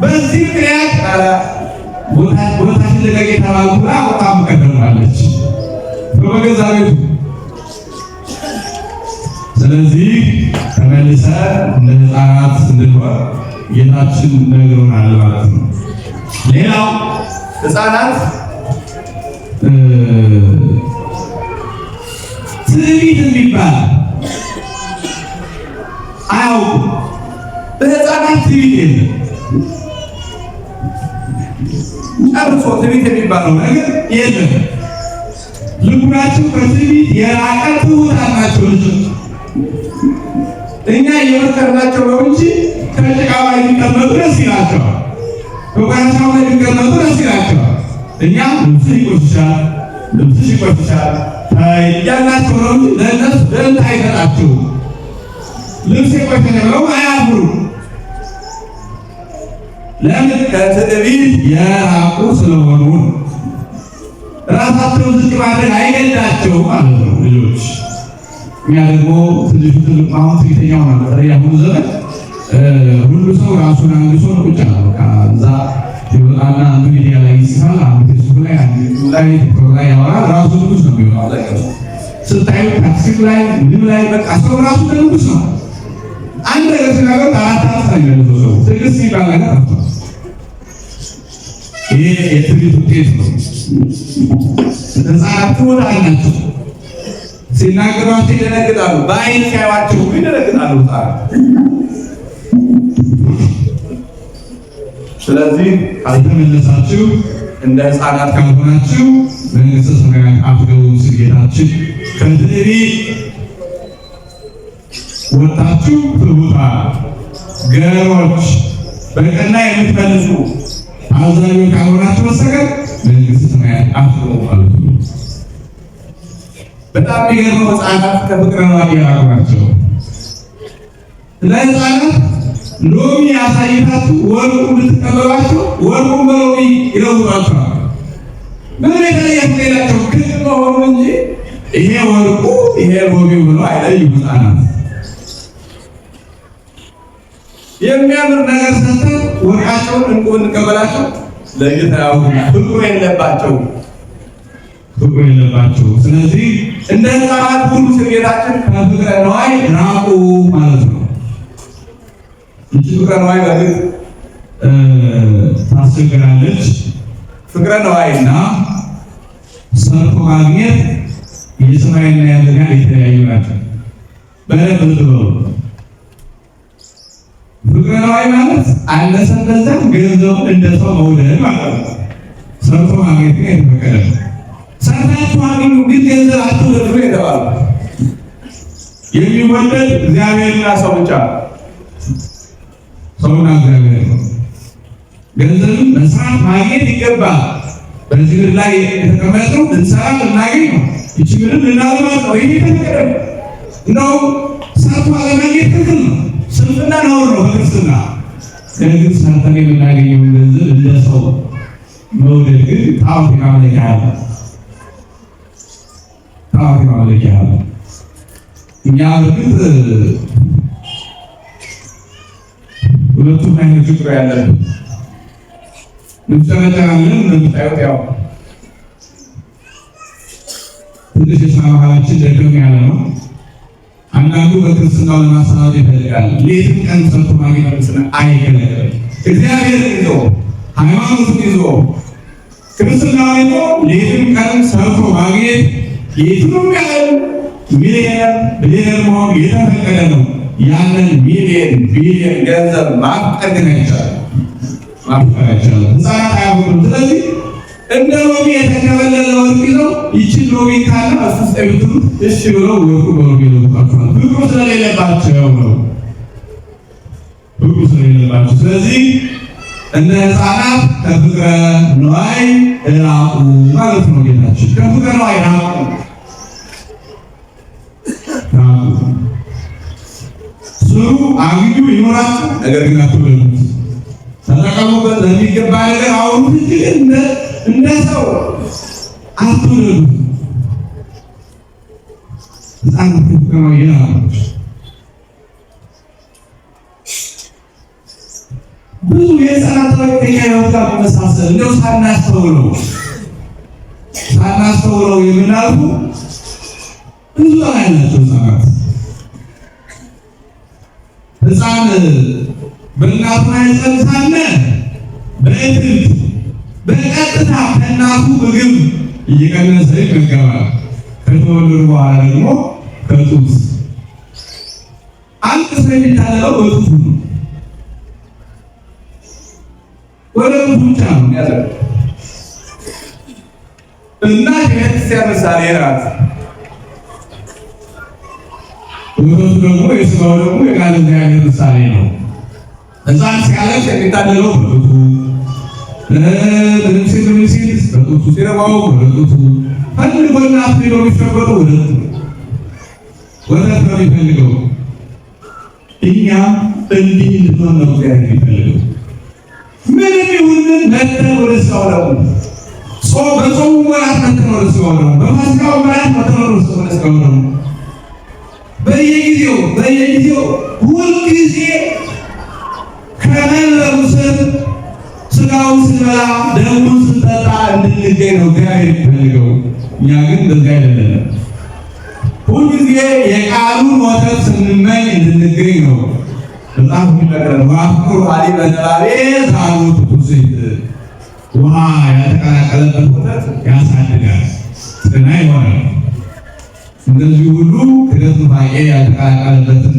በዚህ ምክንያት ቦታችን ልቀቅ የተባሉ ብላ ቦታ ምቀደማለች በገዛ ቤቱ። ስለዚህ ተመልሰን እንደ ሕፃናት እንድንሆን ጌታችን ነግሮናል ማለት ነው። ሌላው ሕፃናት ትዕቢት የሚባል አያውቁም። በሕፃናት ትዕቢት የለም። ጨርሶ ትዕቢት የሚባለው ነገር የለም። ልቡናቸው ከትዕቢት የራቀ ትሑታን ናቸው ልጆች። እኛ እየመከርናቸው ነው እንጂ ከጭቃው ላይ የሚቀመጡ ደስ ይላቸዋል፣ በቋንሻው ላይ የሚቀመጡ ደስ ይላቸዋል። እኛ ልብስሽ ይቆሽሻል እያልናቸው ነው እንጂ ለእነሱ ደንታ አይሰጣቸውም። ልብስ የቆሸሸ ብለው አያፍሩም። ለምን? ከትዕቢት የራቁ ስለሆኑ ራሳቸውን ዝቅ ማድረግ አይገዳቸውም ማለት ነው ልጆች። እኛ ደግሞ ትንሹ ትልቅ አሁን ትዕቢተኛው ማለት በተለይ አሁኑ ዘመን ሁሉ ሰው ራሱን አንግሶ ነው ቁጭ ያለው። ከዛ ይወጣና አንዱ ሚዲያ ላይ ይጽፋል፣ አንዱ ፌስቡክ ላይ፣ አንዱ ላይ ቲክቶክ ላይ ያወራል። ራሱ ንጉስ ነው የሚሆነው። ስታዩ ታክሲ ላይ ምንም ላይ በቃ ሰው ራሱ ተንኩስ ነው። አንድ ነገር ሲናገር አራት ነው ሰው ትዕግስት ይባል ነገር ነው። ይሄ የትዕቢት ውጤት ነው። ህፃናት ወዳላቸው ሲናገሯቸው ይደነግጣሉ። በአይን ሲያዩዋቸው ይደነግጣሉ ህፃናት። ስለዚህ ካልተመለሳችሁ እንደ ህፃናት ካልሆናችሁ መንግሥተ ሰማያት አትገቡም ሲል ጌታችን ከትዕቢት ወጣችሁ ትሑታን ገሮች በቀና የምትመልሱ አዛኞች ካልሆናችሁ በስተቀር መንግሥተ ሰማያት አትገቡም ማለት ነው። በጣም የሚገርመው ህፃናት ከፍቅረ ነዋይ የራቁ ናቸው። ለህፃናት ሎሚ ያሳይታችሁ ወርቁ ብትቀበሏቸው ወርቁን በሎሚ ይለውጧቸዋል። ምንም የተለየ ፍቅላቸው ክብ መሆኑ እንጂ ይሄ ወርቁ ይሄ ሎሚው ብሎ አይለዩም ህፃናት። የሚያምር ነገር ሰጥተን ወርቃቸውን እንቁ ብንቀበላቸው ለጌታ ፍቅሩ የለባቸውም። ስለዚህ እንደ ህፃናት ሁሉ ጌታችን ከፍቅረ ነዋይ ራቁ ማለት ነው። ይቺ ፍቅረ ነዋይ በግድ ታስቸግራለች። ፍቅረ ነዋይና ሰርቶ ማግኘት የሰማይና የምድር የተለያዩ ናቸው። በደንብ ልትበሉ። ፍቅረ ነዋይ ማለት አነሰ በዛ ገንዘቡ እንደ ሰው መውደድ ማለት ነው። ሰርቶ ማግኘት ግን የተፈቀደ ነው። ሰርታችሁ አግኙ ግን ገንዘብ አትውደዱ የተባሉ የሚወደድ እግዚአብሔርና ሰው ብቻ ሰውና እግዚአብሔር ነው። ገንዘብም መስራት ማግኘት ይገባል። በዚህ ምድር ላይ የተቀመጥነው እንሰራ ልናገኝ ነው። ይቺ ምድር ልናለማት ነው። ይሄ የተፈቀደ ነው። ሰርቶ አለማግኘት ትክክል ነው። ስንፍና ነውር ነው በክርስትና። ግን ሰርተን የምናገኘውን ገንዘብ እንደ ሰው መውደድ ግን ጣዖት ማምለኪያ አለ። ጣዖት ማምለኪያ አለ። እኛ በግድ ሁለቱም አይነት ችግር ያለን እንጨረጨራለን። እንደምታዩት ያው ትንሽ የስራ ባህላችን ደገም ያለ ነው። አንዳንዱ በክርስትናው ለማሳወቅ ይፈልጋል። ሌትም ቀን ሰርቶ ማግኘት ክርስትና አይገለገልም። እግዚአብሔርን ይዞ ሃይማኖቱን ይዞ ክርስትናውን ይዞ ሌትም ቀን ሰርቶ ማግኘት የቱንም ያህል ሚሊየን ቢሊየን መሆን የተፈቀደ ነው። ያንን ሚሊየን ቢሊየን ገንዘብ ማፍቀር ግን አይቻልም። ህፃናት አያውቁም። ስለዚህ እንደ ሎሚ የተከበለለ ወርቅ ይዘው ይችን ሎሚ ካለ አስስ ጠብቱ እሺ ብለው ወርቁ በሎሚ ይለውጣቸዋል። ፍቅሩ ስለሌለባቸው ነው። ፍቅሩ ስለሌለባቸው። ስለዚህ እንደ ህፃናት ከፍቅረ ነዋይ ራቁ ማለት ነው ጌታችን። ከፍቅረ ነዋይ ራቁ። ስሩ አግኙ ይኖራችሁ፣ ነገር ግን አትውደዱት። ተጠቀሙበት፣ ለሚገባ ነገር አውሩት እንጂ እንደ ሰው አትውደዱት። ህፃናት ፍቅረ ነዋይ ራቁ። ብዙ የህፃናት ከኛ ህይወት ጋር መሳሰል እንደው ሳናስተውለው የምናልፉ ብዙ አይናቸው ህፃናት። ህፃን በእናቱ ማህፀን ሳለ በእትብት በቀጥታ ከእናቱ ምግብ እየቀነሰ ይመገባል። ከተወለዱ በኋላ ደግሞ ከጡት አልቅሶ የሚታለለው በጡቱ ነው። ወደ ጡቱ ብቻ ነው ያለው። እናት የቤተክርስቲያን ምሳሌ ናት። ወተቱ ደግሞ የስጋው ደግሞ የቃል እግዚአብሔር ምሳሌ ነው። ህፃን ሲያለቅስ የሚታለለው በጡቱ፣ ሲል በጡቱ፣ ሲረባው በጡቱ፣ ፈልጎ እናት ሄዶ የሚሸበረው ወደ ጡቱ ወተት ነው የሚፈልገው። እኛ እንዲህ እንድንሆን ነው እግዚአብሔር የሚፈልገው። ምንም ይሁን መተን ወደ ስጋው ደግሞ በጾሙ ወራት መተን ወደ ስጋው ደግሞ በፋሲካው ወራት መተን ወደ ስጋው ደግሞ በየጊዜው ሁልጊዜ ከመንበሩ ስር ስጋውን ስንበላ ደሙን ስንጠጣ እንድንገኝ ነው እግዚአብሔር የሚፈልገው። እኛ ግን እንደዚህ አይደለም። ሁልጊዜ የቃሉን ወተት ስንመኝ እንድንገኝ ነው። በጣም የሚነገረን ዋፍቁር አሊ በነባቤ ዛሉ ትኩስት ውሃ ያልተቀላቀለበት ወተት ያሳድጋል፣ ጤና ይሆናል። እንደዚህ ሁሉ ክደት ፋቄ ያልተቀላቀለበትን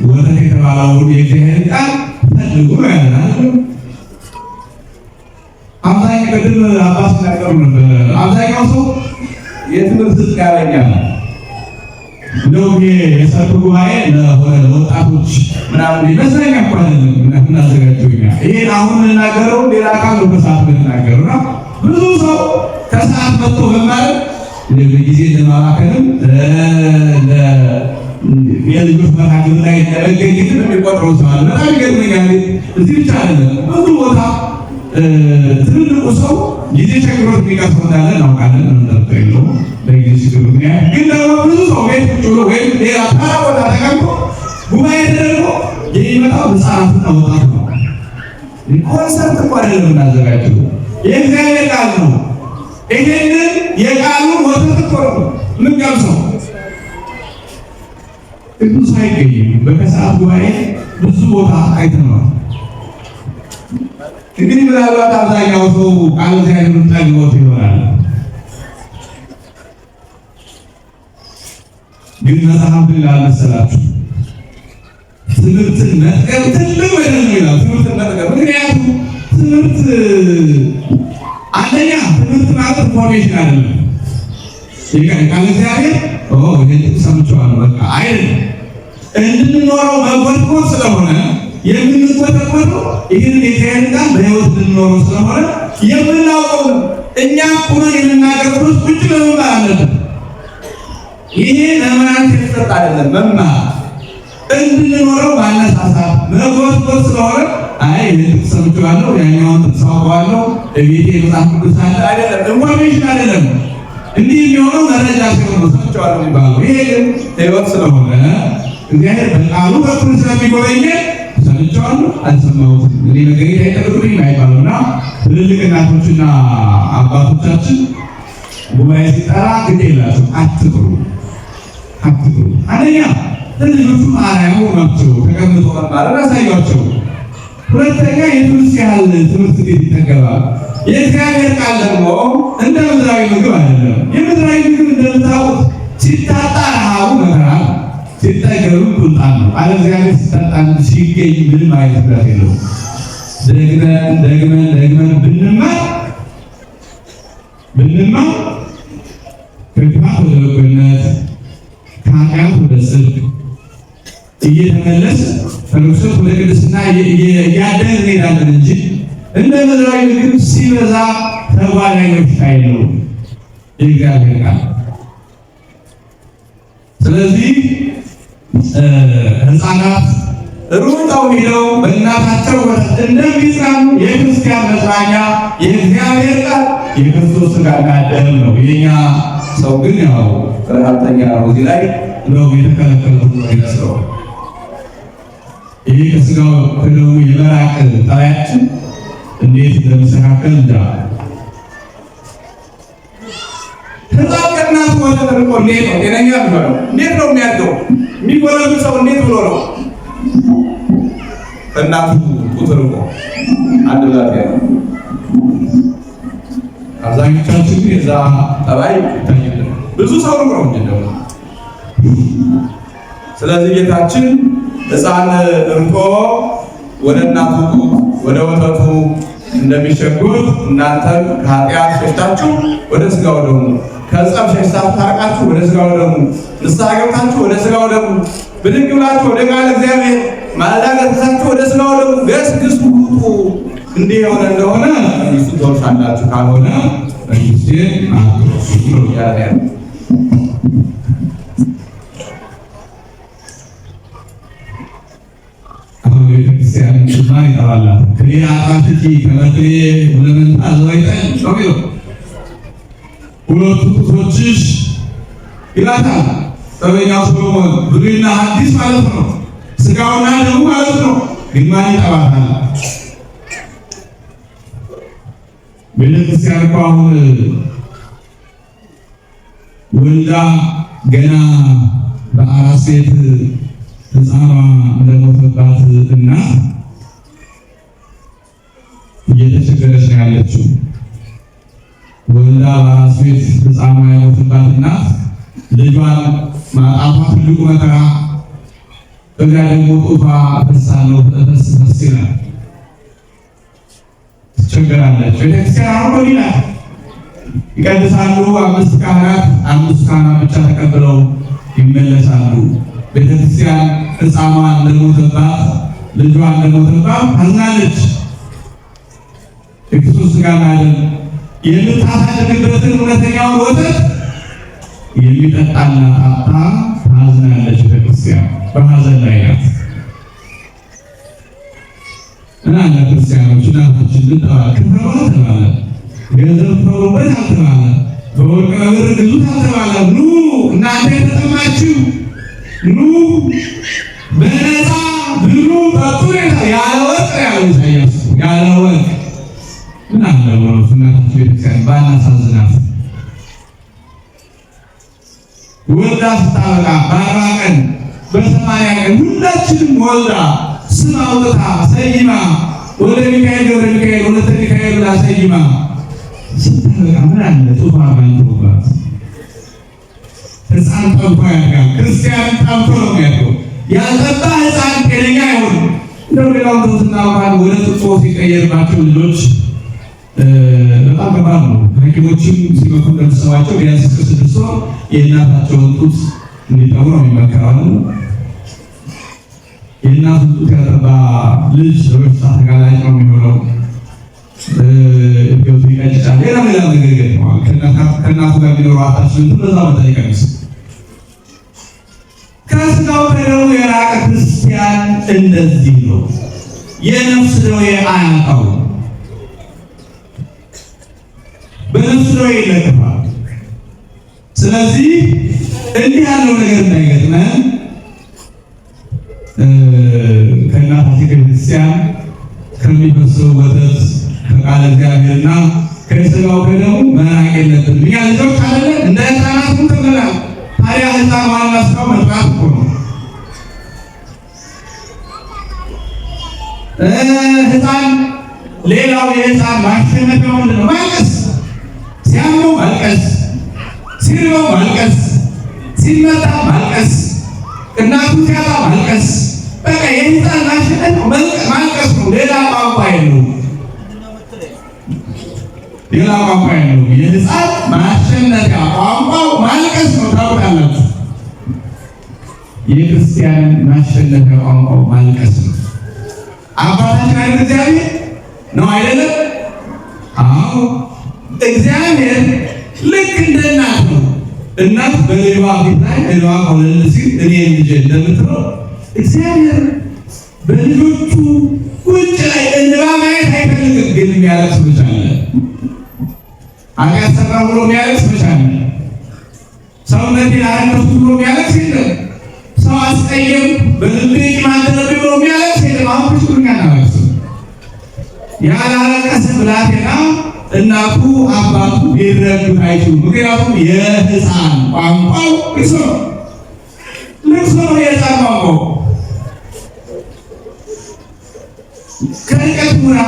ወተት የተባለውን የእግዚአብሔር ቃል ፈልጉ ያለናል። አብዛኛው ቅድም አባስ ሲናገሩ ነበር። አብዛኛው ሰው የትምህርት ዝቅ ያገኛል። እንደው የሰርግ ጉባኤ ለወጣቶች ምናምን ይመስለኛ እኮ አይደለም እናዘጋጀውኛ። ይሄን አሁን እናገረው ሌላ ቃል በሰዓት ብንናገሩ እና ብዙ ሰው ከሰዓት መጥቶ በማለት ጊዜ ለማባከንም የልጆች መካከል ላይ ለመገኘት የሚቆጥረው ሰው አለ። በጣም ይገርመኛል። እዚህ ብቻ አይደለም ብዙ ቦታ ትልልቁ ሰው ጊዜ ቸግሮት የሚቀርሰው እንዳለ እናውቃለን። ምንጠርጠ የለው ለጊዜ ችግር ምክንያት ግን ደግሞ ብዙ ሰው ቤት ቁጭ ብሎ ወይም ሌላ ተራ ቦታ ተቀምጦ ጉባኤ ተደርጎ የሚመጣው ህፃናትና ወጣቱ ነው። ኮንሰርት እኮ አይደለም እናዘጋጀው፣ የእግዚአብሔር ቃል ነው። ይሄንን የቃሉን ወተት እኮ ነው የምንቀምሰው። ቅዱስ አይገኝም። በከሰዓት ጉባኤ ብዙ ቦታ አይተነዋል። እንግዲህ ምናልባት አብዛኛው ሰው ቃል እግዚአብሔርን ጠግቦት ይሆናል። ግን መጽሐፍ ይላል መሰላችሁ ትምህርትን መጥቀም ትልቅ ወደ ነው ይላል። ትምህርትን መጥቀም ምክንያቱም ትምህርት አንደኛ ትምህርት ማለት ኢንፎርሜሽን አይደለም። ቃል እግዚአብሔር ይህን ሰምቼዋለሁ በቃ አይደለም። እንድንኖረው መጎትጎት ስለሆነ የምንጎተጎተው ይህንን የእግዚአብሔር ቃል በሕይወት እንድንኖረው ስለሆነ የምናውቀው እኛ ቁመን የምናገርበት ቁጭ ለመማር አለብን። ይሄ ለማለት የተሰጠ አይደለም። መማር እንድንኖረው ማነሳሳት መጎትጎት ስለሆነ አይ ይህን ሰምቼዋለሁ ያኛውን ተሳውቀዋለሁ ቤቴ መጽሐፍ ቅዱስ አለ አይደለም። ኢንፎርሜሽን አይደለም። እንዲህ የሚሆነው መረጃ ሲሆን ነው ሰምቼዋለሁ የሚባለው። ይሄ ግን ሕይወት ስለሆነ እግዚአብሔር በቃሉ በኩል ስለሚጎበኘን ሰምቼዋለሁ አልሰማሁትም እኔ መገኘት አይጠበቅብኝ አይባሉና ትልልቅ እናቶችና አባቶቻችን ጉባኤ ሲጠራ ግድ የላቸው አትጥሩ። አንደኛ ለልጆቹ አርአያ ናቸው። ተቀምጦ መማር አሳያቸው። ሁለተኛ የትምህርት ያህል ትምህርት ቤት ይጠገባል። የእግዚአብሔር ቃል ደግሞ እንደ ምድራዊ ምግብ አይደለም። የምድራዊ ምግብ እንደምታውቁት ሲታጣ ረሃቡ መከራ፣ ሲጠገቡ ቁጣን ነው። አለ እግዚአብሔር ሲታጣ ሲገኝ ምንም አይነት ብላት የለው። ደግመን ብንማር ከክፋት ወደ በጎነት ከኃጢአት ወደ ጽድቅ እየተመለስ ከርኩሰት ወደ ቅድስና እያደግን እንሄዳለን እንጂ እንደ ምድራዊ ምግብ ሲበዛ ተጓዳኝ በሽታ የለውም የእግዚአብሔር ቃል። ስለዚህ ሕፃናት ሩጠው ሄደው በእናታቸው ወተት እንደሚጽናኑ የክርስቲያን መጽናኛ የእግዚአብሔር ቃል የክርስቶስ ሥጋና ደም ነው። የኛ ሰው ግን ያው ረሃብተኛ ነው። እዚህ ላይ ነው የተከለከለው ነው ይመስለው። ይሄ ከሥጋው ከደሙ የመራቅ ጠባያችን እንዴት እንደሚስተካከል እንጃ። ሕፃን ከእናቱ ወተት ርቆ እንዴት ነው ጤነኛ የሚሆነው? እንዴት ነው የሚያድገው? የሚጎለምሰው እንዴት ብሎ ነው? ከእናቱ ጡት ርቆ አንድ ብላት ያለ አብዛኞቻችን ግን የዛ ጠባይ ይታያል። ብዙ ሰው ነው እንጂ ደግሞ ስለዚህ ጌታችን ሕፃን ርቆ ወደ እናቱ ጡት ወደ ወተቱ እንደሚሸጉት እናንተም ከኃጢአት ሸሽታችሁ ወደ ሥጋው ደሙ፣ ከጸብ ሸሽታችሁ ታርቃችሁ ወደ ሥጋው ደሙ፣ ንስሐ ገብታችሁ ወደ ሥጋው ደሙ፣ ብድግ ብላችሁ ወደ ቃለ እግዚአብሔር ማለዳ ገስግሳችሁ ወደ ሥጋው ደሙ ገስግሱ ውጡ። እንዲህ የሆነ እንደሆነ መንግሥቱን ትወርሳላችሁ፣ ካልሆነ መንግሥቴን አትወርሱም ነው ያለ። ቤተክርስቲያን ጭማ ይጠራላት ክሌ አጣፍጪ ከመክሌ ለመንታ ዘዋይጠን ነው የሚለው። ሁለቱ ጡቶችሽ ይላታል ጠበኛው ሰሎሞን። ብሉይና ሐዲስ ማለት ነው፣ ሥጋውና ደሙ ማለት ነው። ግን ማን ይጠባታል? ቤተክርስቲያን እኮ አሁን ወልዳ ገና በአራስ ቤት ሕፃኗ እንደሞተባት እናት እየተቸገረች ነው ያለችው። ወልዳ በአራስ ቤት ሕፃኗ የሞተባት እናት ልጇን ማጣቷ ትልቁ መከራ፣ በዚያ ደግሞ ጡቷ ፈሳለው ፈስ ይላል፣ ትቸገራለች። ቤተክርስቲያን አሁን ይላል ይቀድሳሉ። 5 ካህናት ብቻ ተቀብለው ይመለሳሉ። ቤተክርስቲያን ሕፃኗን እንደሞተባት ልጇን እንደሞተባት ታዝናለች። የክርስቶስ ሥጋና ደም የምታሳድግበትን እውነተኛውን ወተት የሚጠጣና አጣ ታዝናለች። ቤተክርስቲያን በሐዘን ላይ ናት። እናንተ ክርስቲያኖች እናታችን ልትባረክ ተባለ፣ ገንዘብ ተውበት አልተባለ፣ በወርቅ በብር ግዙት አልተባለ። ኑ እናንተ የተጠማችሁ ኑ በነፃ ብሉ ጠጡ ያለ ወርቅ ያለ ኢሳይያስ ያለ ወርቅ ምን አለ ወርቅ እናታችን ቤተክርስቲያን ባናሳዝናት ወልዳ ስታበቃ በ40 ቀን በ80 ቀን ሁላችንም ወልዳ ስም አውጥታ ሰይማ ወደ ሚካኤል ገብረ ሚካኤል ወደ ሚካኤል ብላ ሰይማ ስታበቃ ምን አለ ጡቷ ባንተውባት። ሕፃን ጠምቶ ያድጋል። ክርስቲያን ጠምቶ ነው የሚያድገው። ያልጠጣ ሕፃን ጤነኛ አይሆንም። እንደው ሌላውን ተውትና እንኳን ወደ ጥጦ ሲቀየርባቸው ልጆች በጣም ከባድ ነው። ሐኪሞችም ሲመክሩ እንደምትሰማቸው ቢያንስ እስከ 6 ወር የእናታቸውን ጡት እንዲጠቡ ነው የሚመከረው። የእናቱን ጡት ያጠባ ልጅ ለበሽታ ተጋላጭ ነው የሚሆነው። እገቱ ይቀጭጫል። ሌላ ነገር ይገጥመዋል። ከእናቱ ጋር የሚኖረው አታችመንቱ በዛ መጠን ይቀንስ። ከሥጋው ከደሙ የራቀ ክርስቲያን እንደዚህ ነው። የነፍስ ደዌ አያውቀውም። በነፍስ ደዌ ይለከፋል። ስለዚህ እንዲህ ያለው ነገር እንዳይገጥመን ከእናታችን ክርስቲያን ከሚፈሰው ወተት ከቃለ እግዚአብሔርና ከሥጋው ከደሙ መራቅ የለብንም። እኛ ልጆች አይደለን እንደ ሕፃናት ተብለናል። ታዲያ ሕፃን ዋና ስራው መጥራት እኮ ነው። ሕፃን ሌላው የሕፃን ማሸነፊያው ምንድን ነው? ማልቀስ። ሲያመው ማልቀስ፣ ሲርበው ማልቀስ፣ ሲመታ ማልቀስ፣ እናቱ ሲያጣ ማልቀስ። በቃ የሕፃን ማሸነፊያው ማልቀስ ነው። ሌላ ቋንቋ የለውም። ሌላ ቋንቋ የለውም። የሕፃን ማሸነፊያ ቋንቋው ማልቀስ ነው። ታውቃላችሁ፣ የክርስቲያን ማሸነፊያ ቋንቋው ማልቀስ ነው። አባታችን አይደል እግዚአብሔር ነው አይደለም? አዎ እግዚአብሔር ልክ እንደ እናት ነው። እናት በልጇ ፊት ላይ ልጇ ቆለል ሲል እኔ ልጄ እንደምትለው እግዚአብሔር በልጆቹ ውጭ ላይ እንባ ማየት አይፈልግም። ግን የሚያለቅስ ብቻ አለ። ኃጢአት ሰራ ብሎ የሚያለቅስ ብቻ አለ። ሰውነቴን አረከስኩ ብሎ የሚያለቅስ የለም። ሰው አስቀየም በልቤ ማደረብ ብሎ የሚያለቅስ የለም። አሁን ብቻ ያለቅስ ያላለቀሰ ብላቴና እናቱ አባቱ ሊረዱት አይችሉም። ምክንያቱም የሕፃን ቋንቋው ልቅሶ ነው። ልቅሶ ነው የሕፃን ቋንቋው። ከርቀት ሙራ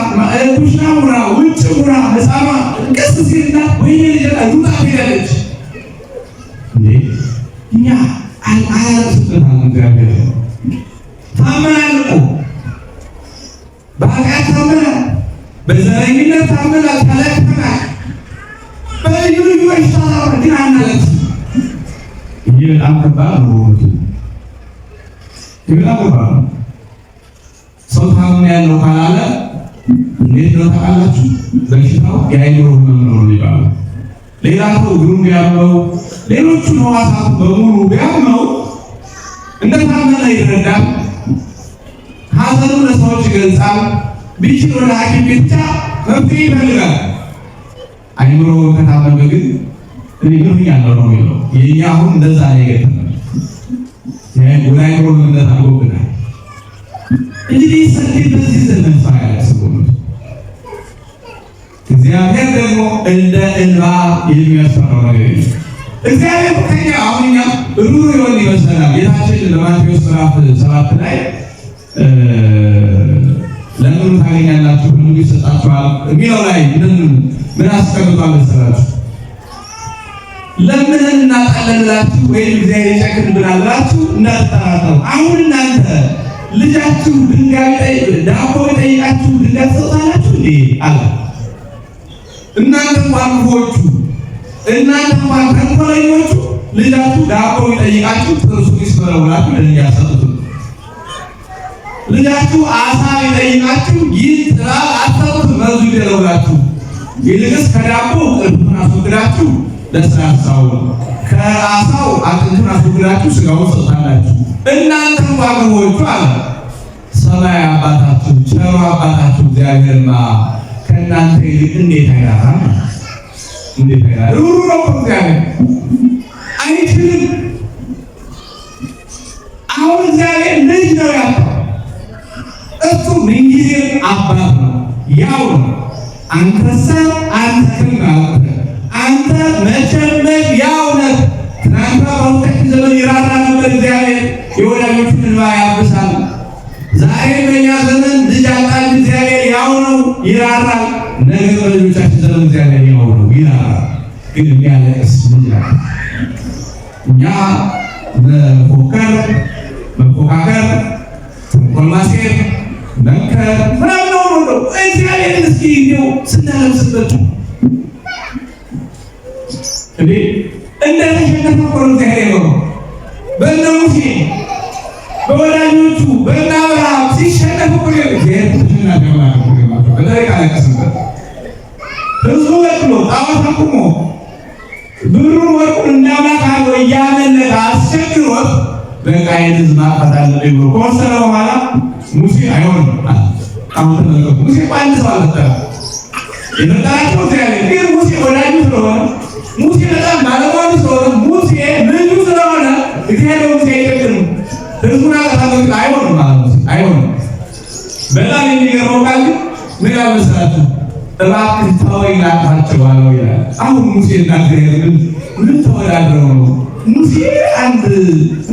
ኩሽና ሙራ ውጭ ሙራ ሕፃኗ ቀስ ሲልና ወይኔ ልጅ ሩጣ ትሄዳለች። እኛ አያለቅስበታል። እግዚአብሔር ታመናል እኮ በኃጢአት ታመናል፣ በዘረኝነት ታመናል፣ ተለክተናል፣ በልዩ ልዩ በሽታ ግን አናለቅስም። ይህ በጣም ከባድ ነው። ይህ በጣም ከባድ ነው። ሰው ታመም ያለው ካላለ እንዴት ነው ታውቃላችሁ? በሽታው የአእምሮ ህመም ነው የሚባለው። ሌላ ሰው እግሩን ቢያመው ሌሎቹን ሕዋሳቱ በሙሉ ቢያመው እንደታመመ ይረዳል። ሐዘኑን ለሰዎች ይገልጻል። ቢችል ወደ ሐኪም ቤት ብቻ መፍትሄ ይፈልጋል። አእምሮ ከታመመ ግን እኔ ምን ያለው ነው የሚለው። የእኛ አሁን እንደዛ ነው የገጠመን። ወደ አእምሮ ህመምነት አድርጎብናል። እንግዲህ ሰንዴ በዚህ ዘመን ሳያለቅስ እግዚአብሔር ደግሞ እንደ እንባ የሚያስፈራው ነገር የለም። እግዚአብሔር ከኛ አሁንኛ ሩሩ ይሆን ይመስላል። ጌታችን በማቴዎስ ምዕራፍ 7 ላይ ለምን ታገኛላችሁ ሁሉ ይሰጣችኋል የሚለው ላይ ምን አስቀምጧል መሰላችሁ? ለምን እናጣለላችሁ ወይም እግዚአብሔር ይጨክንብናል ብላችሁ እንዳትጠራጠሩ። አሁን እናንተ ልጃችሁ ድንጋይ ዳቦ ጠይቃችሁ ድንጋይ ትሰጣላችሁ እንዴ አለ። እናንተ እንኳን ክፉዎቹ፣ እናንተ እንኳን ተንኮለኞቹ ልጃችሁ ዳቦ ጠይቃችሁ ጥርሱን ይስበረውላችሁ ለድንጋይ አትሰጡት። ልጃችሁ አሳ ጠይቃችሁ ይጥራል አትሰጡት፣ መርዙ ይደለውላችሁ። ይልቅስ ከዳቦ ቅርቡን አስወግዳችሁ ለስላሳው ከአሳው አጥንቱን አስወግዳችሁ ስጋውን ትሰጣላችሁ። እናንተ እንኳን ክፉዎቹ አለ ሰማይ አባታችሁ ቸሩ አባታችሁ እግዚአብሔርማ ከእናንተ ይልቅ እንዴት አይራራም? እንዴት አይራራም? ሩሩ ነው እግዚአብሔር አይችልም። አሁን እግዚአብሔር ልጅ ነው ያለው፣ እሱ ምንጊዜም አባት ነው። ያው አንተሰ አንተክም ማለት አንተ መቼም ያው ነህ። ትናንት በሁለት ዘመን ይራራ ነበር እግዚአብሔር፣ የወላጆቹን እንባ ያብሳል። ዛሬ በእኛ ዘመን ልጅ አጣን፣ እግዚአብሔር ያው ነው ይራራል። ነገ በልጆቻችን ዘመን እግዚአብሔር ያው ነው ይራራል። ግን የሚያለቅስ ልጅ አለ። እኛ መፎካከር፣ ተንኮል ማሴር፣ መምከር ምናምን ነው። እግዚአብሔር እስኪ እንደው ስናለቅስበት እንዴ እንደተሸነፈ እኮ ነው እግዚአብሔር ነው። በእነ ሙሴ በወላጆቹ በእነ አብርሃም ሲሸነፍ እኮ ነው እግዚአብሔር ተሸናፊ ማለት ነው። በተለይ ካለቀስበት ህዝቡ ወጥቶ ጣዖት አቁሞ ብሩን ወርቁን እንዳማካ ነው እያመለከ አስቸግሮት በቃ የህዝብ ማጥፋት አለብኝ ብሎ ከወሰነ በኋላ ሙሴ አይሆንም አሁን ተመለከቱ። ሙሴ አንድ ሰው አልፈጠረም። የፈጠራቸው እግዚአብሔር ግን ሙሴ ወዳጁ ስለሆነ ሙሴ በጣም ባለሟሉ ስለሆነ ሙሴ ልጁ ስለሆነ እግዚአብሔር ሙሴ አይጨክንም። ህዝቡን አቀታለቅ አይሆንም ማለት ነው። አይሆንም። በጣም የሚገርመው ቃል ምን ያመሰላችሁ? እባክህ ተወኝ ላጥፋቸው አለው ይላል። አሁን ሙሴ እና እግዚአብሔር ምን ተወዳድረው ነው? ሙሴ አንድ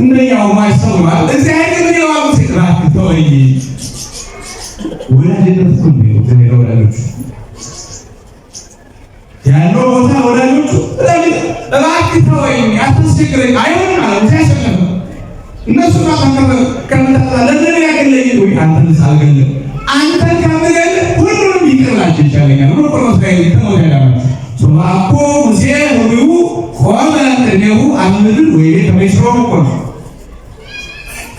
እንደኛው ማይሰው ማለት እግዚአብሔር ምን ይላል? ሙሴ እባክህ ተወኝ ወዳጅነት እኮ ነው እግዚአብሔር ወዳጆቹ ያለው ቦታ ወዳጆቹ እባክህ ተወኝ አትስቸግረኝ አይሆንም አለ። ሙሴ ያሸነፈ እነሱ ከምታጣ ለምን ያገለኝ ወይ አንተን ሳልገለህ አንተን ከምገል ሁሉንም ይቅርላችሁ ይቻለኛል ብሎ ቆሮስራኤል ተሞያዳማ ሶማኮ ሙሴ ሁሉ ቆመ ከነሁ አምድን ወይ ከመሽሮ ቆመ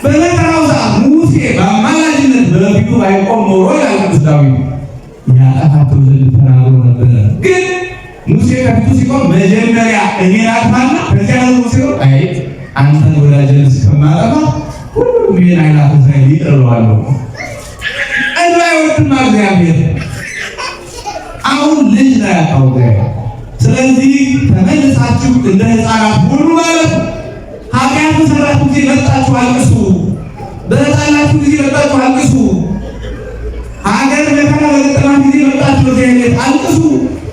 በመከራው ሰዓት ሙሴ በአማላጅነት በፊቱ ባይቆም ኖሮ ይላል ቅዱስ ዳዊት ያጠፋቸው ዘንድ ተናግሮ ነበር። ግን ሙሴ ከፊቱ ሲቆም መጀመሪያ እኔን አጥፋና ከዚያ ሙሴ አይ አንተን ወዳጅን እስከማጠፋ ሁሉም ይሄን አይነት እስራኤል ይጥለዋለሁ አይወድም እግዚአብሔር። አሁን ልጅ ነው ያጣው እግዚአብሔር። ስለዚህ ተመልሳችሁ እንደ ሕፃናት ሁሉ ማለት ኃጢአት በሰራችሁ ጊዜ መጣችሁ አልቅሱ፣ በተጣላችሁ ጊዜ መጣችሁ አልቅሱ፣ ሀገር መከራ በገጠማችሁ ጊዜ መጣችሁ እግዚአብሔር አልቅሱ፣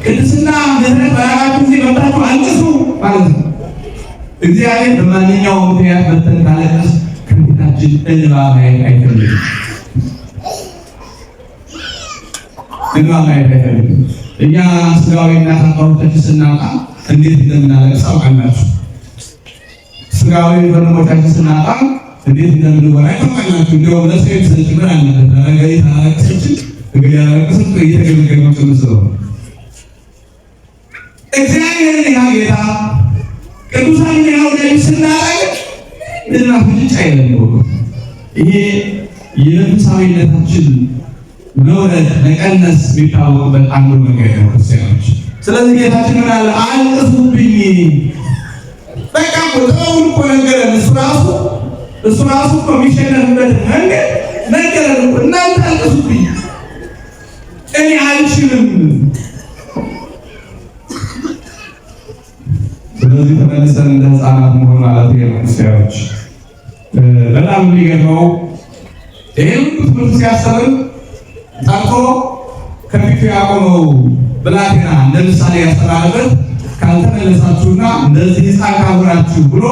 ቅድስና ምሕረት በራቃችሁ ጊዜ መጣችሁ አልቅሱ ማለት ነው። እግዚአብሔር በማንኛውም ምክንያት መተን ካለቀስ ከፊታችን እንባ ማየት አይፈልግም። እንባ ማየት አይፈልግም። እኛ ስጋዊ እናት አባቶቻችን ስናጣ እንዴት እንደምናለቅስ ታውቃላችሁ። ስጋዊ ወንድሞቻችን ስናጣ እንዴት እንደምንወራ ታውቃላችሁ። እንደው ለሰይፍ ስንጭምር አለበት ነገሪ ታላቅሰችን እንግዲህ ያለቅስም እየተገለገለው ጭምር እግዚአብሔር ያ ጌታ ቅዱሳን ያው ላይ ስናጣቅ እና ፍጭ አይደለም። ይሄ የመንፈሳዊነታችን መውረድ መቀነስ የሚታወቅበት አንዱ መንገድ ነው ክርስቲያኖች። ስለዚህ ጌታችን ምን አለ? አልቅሱብኝ። በቃ ቁጥሩን እኮ ነገረን። እሱ ራሱ እኮ የሚሸነፍበት መንገድ ነገረን። እናንተ አልቅሱብኝ፣ እኔ አልችልም። ስለዚህ ተመልሰን እንደ ሕፃናት መሆን ማለት ነው ክርስቲያኖች። በጣም የሚገርመው ይሄ ትምህርት ሲያስተምር ጠርቶ ከፊቱ ያቆመው ብላቴና እንደ ምሳሌ ያስተማረበት ካልተመለሳችሁና እንደዚህ ሕፃን ካልሆናችሁ ብሎ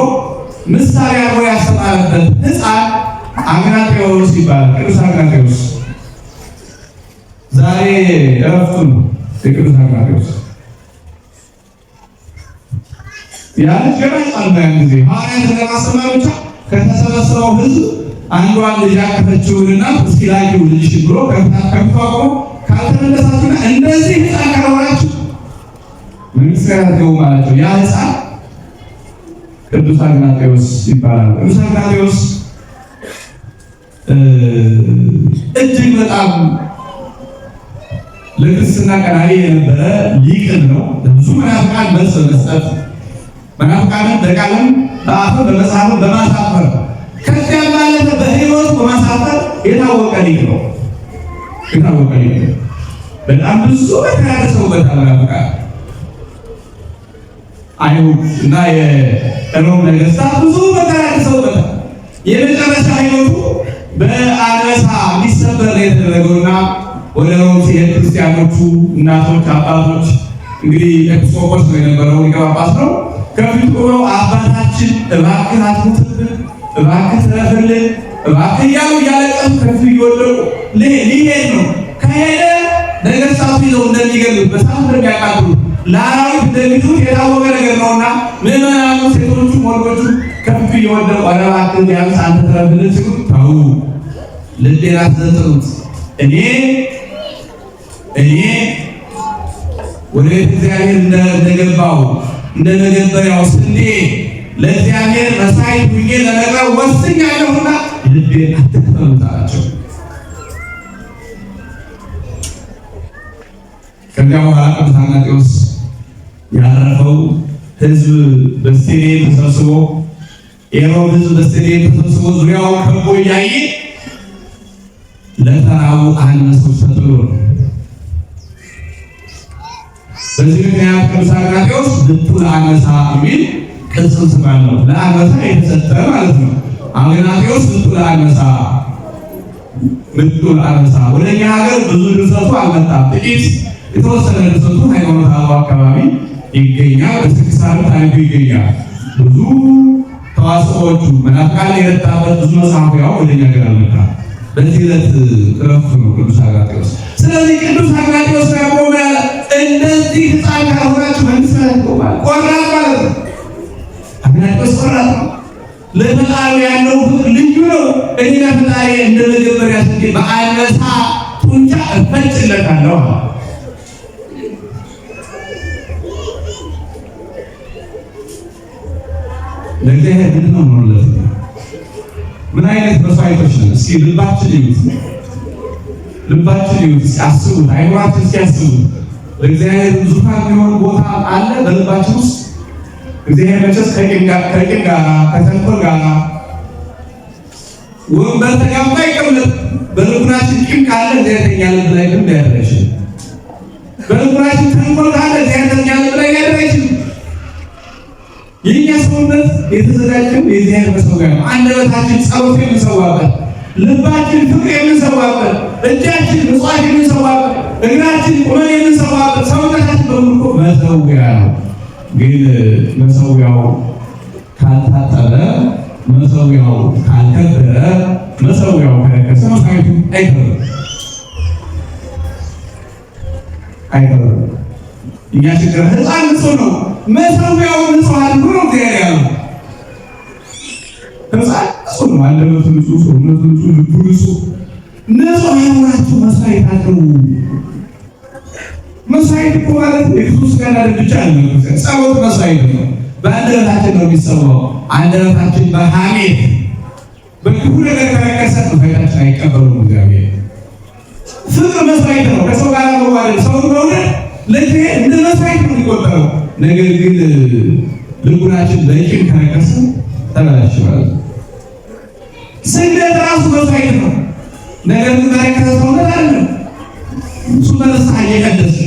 ምሳሌ አድርጎ ያስተማረበት ሕፃን አግናጤዎስ ይባላል። ቅዱስ አግናጤዎስ ዛሬ እረፍቱ ነው። የቅዱስ አግናጤዎስ ያለች ገና ሕፃን ነው። ያን ጊዜ ሐዋርያት ለማስተማር ብቻ ከተሰበሰበው ሕዝብ አንዷን ልጅ ያቀፈችውንና እስኪ ላኪው ልጅሽ ብሎ ከፍቷቆ ካልተመለሳችሁና እንደዚህ ሕፃን ካልሆናችሁ መንግሥተ ያድርገው ማለት ነው። ያ ሕፃን ቅዱስ አግናጤዎስ ይባላል። ቅዱስ አግናጤዎስ እጅግ በጣም ለክርስትና ቀናኢ የነበረ ሊቅ ነው። ብዙ መናፍቃን መልስ በመስጠት መናፍቃንን በቃልም በአፍም በመጽሐፍም በማሳፈር ከዚያም ባለፈ በሕይወቱ በማሳፈር የታወቀ ሊቅ ነው። የታወቀ ሊቅ ነው። በጣም ብዙ መከራ ደርሰውበታል መናፍቃን። አይሁድ እና የሮም ነገሥታት ብዙ መከራ ደርሰውበታል። የመጨረሻ ሕይወቱ በአንበሳ እንዲሰበር የተደረገውና ወደ ሮም ሲሄድ ክርስቲያኖቹ እናቶች፣ አባቶች እንግዲህ ኤጲስቆጶስ ነው የነበረው፣ ሊቀ ጳጳስ ነው። ከፊቱ ቆመው አባታችን እባክህ አትሙትብን፣ እባክህ ትረፍልን፣ እባክህ እያሉ እያለቀሱ ከፊቱ እየወደቁ ሊሄድ ነው። ከሄደ ነገሥታቱ ይዘው እንደሚገሉት በሳት እንደሚያቃጥሉት ለአራዊት እንደሚሉት የታወቀ ነገር ነውና ምዕመናኑ ሴቶቹ ወንዶቹ ከፊቱ እየወደቁ ኧረ እባክህ ቢያንስ አንተ ትረፍልን ሲሉ ተው ልቤን አትዘጥሩት፣ እኔ ወደ ቤተ እግዚአብሔር እንደገባው እንደ መገበሪያው ስንዴ ለእግዚአብሔር መሥዋዕት ሁኜ ለመቅረብ ወስኛለሁና ልቤን አትክፈሉት አላቸው። ከዚያ በኋላ ቅዱስ አግናጤዎስ ያረፈው ሕዝብ በስቴዲየም ተሰብስቦ የሮም ሕዝብ በስቴዲየም ተሰብስቦ ዙሪያውን ከቦ እያየ ለተራቡ አንበሶች ተጥሎ ነው። በዚህ ምክንያት ቅዱስ አግናጤዎስ ብጡል አንበሳ የሚል ቅጽል ስም አለው። ለአንበሳ የተሰጠ ማለት ነው። አግናጤዎስ ብጡል አንበሳ። ብጡል አንበሳ ወደ እኛ ሀገር ብዙ ድርሰቱ አልመጣም። ጥቂት የተወሰነ ድርሰቱ ሃይማኖት አበው አካባቢ ይገኛል። በስክሳሩ ታሪኩ ይገኛል። ብዙ ተዋጽኦዎቹ መናፍቃን የረታበት ብዙ መጽሐፉ ያው ወደ እኛ ሀገር አልመጣም። በዚህ ዕለት እረፍቱ ነው ቅዱስ አግናጤዎስ። ስለዚህ ቅዱስ አግናጤዎስ ያቆመ እንደዚህ ሕፃን ካልሆናችሁ መንግሥተ ያቆማል። ቆራጥ ማለት ነው። አግናጤዎስ ቆራጥ ነው። ለፈጣሪ ያለው ፍቅር ልዩ ነው። እኔ ለፈጣሪ እንደ መገበሪያ ስንዴ በአንበሳ ጡንቻ እፈጭለታለሁ። ለእግዚአብሔር ምንድን ነው ማለት ነው? ምን አይነት መስዋዕቶች ነን? እስኪ ልባችን ይዩት፣ ልባችን ይዩት፣ አስቡት፣ አይምሯችን እስኪ አስቡት። ለእግዚአብሔር ዙፋን የሚሆን ቦታ አለ በልባችን ውስጥ? እግዚአብሔር መቼስ ከቂም ጋር ከተንኮል ጋር ወንበር ተጋባ ይቀመጥ። በልቡናችን ቂም ካለ እግዚአብሔር ከእኛ ልብ ላይ ግን ሊያደር አይችልም። በልቡናችን ተንኮል ካለ እግዚአብሔር ከእኛ ልብ ላይ ሊያደር አይችልም። የእኛ ሰውነት የተዘጋጀው የእግዚአብሔር መሠዊያ ነው። አንደበታችን ጸሎት የምንሰዋበት፣ ልባችን ፍቅር የምንሰዋበት፣ እጃችን ምጽዋት የምንሰዋበት፣ እግራችን ቁመን የምንሰዋበት፣ ሰውነታችን በሙሉ መሠዊያ ነው። ግን መሠዊያው ካልታጠበ፣ መሠዊያው ካልከበረ፣ መሠዊያው ከረከሰ መስዋዕቱ አይከብርም። እኛ ችግር ሕፃን ንጹህ ነው፣ መሠዊያው ንጹህ አድርጎ ነው እግዚአብሔር ያለው። ሕፃን ንጹህ ነው፣ አንደበቱ ንጹህ፣ ሰውነቱ ንጹህ፣ ልቡ ንጹህ። ንጹህ አይሆናችሁ መስዋዕት አቅርቡ። መስዋዕት እኮ ማለት የክርስቶስ ሥጋና ደም ብቻ ነው። ጸሎት መስዋዕት ነው። በአንደበታችን ነው የሚሰዋው። አንደበታችን በሐሜት በክፉ ነገር ከረከሰ መስዋዕታችን አይቀበሉም እግዚአብሔር። ፍቅር መስዋዕት ነው። ከሰው ጋር መዋደድ፣ ሰውን መውደድ ለእግዚአብሔር እንደ መስዋዕት ነው የሚቆጠረው። ነገር ግን ልቡናችን በቂም ከረከሰ ተበላሽ ማለት ነው። ስግደት ራሱ መስዋዕት ነው። ነገር ግን በረከሰ ሰውነት አይደለም። እሱ በንስሐ እየቀደሰ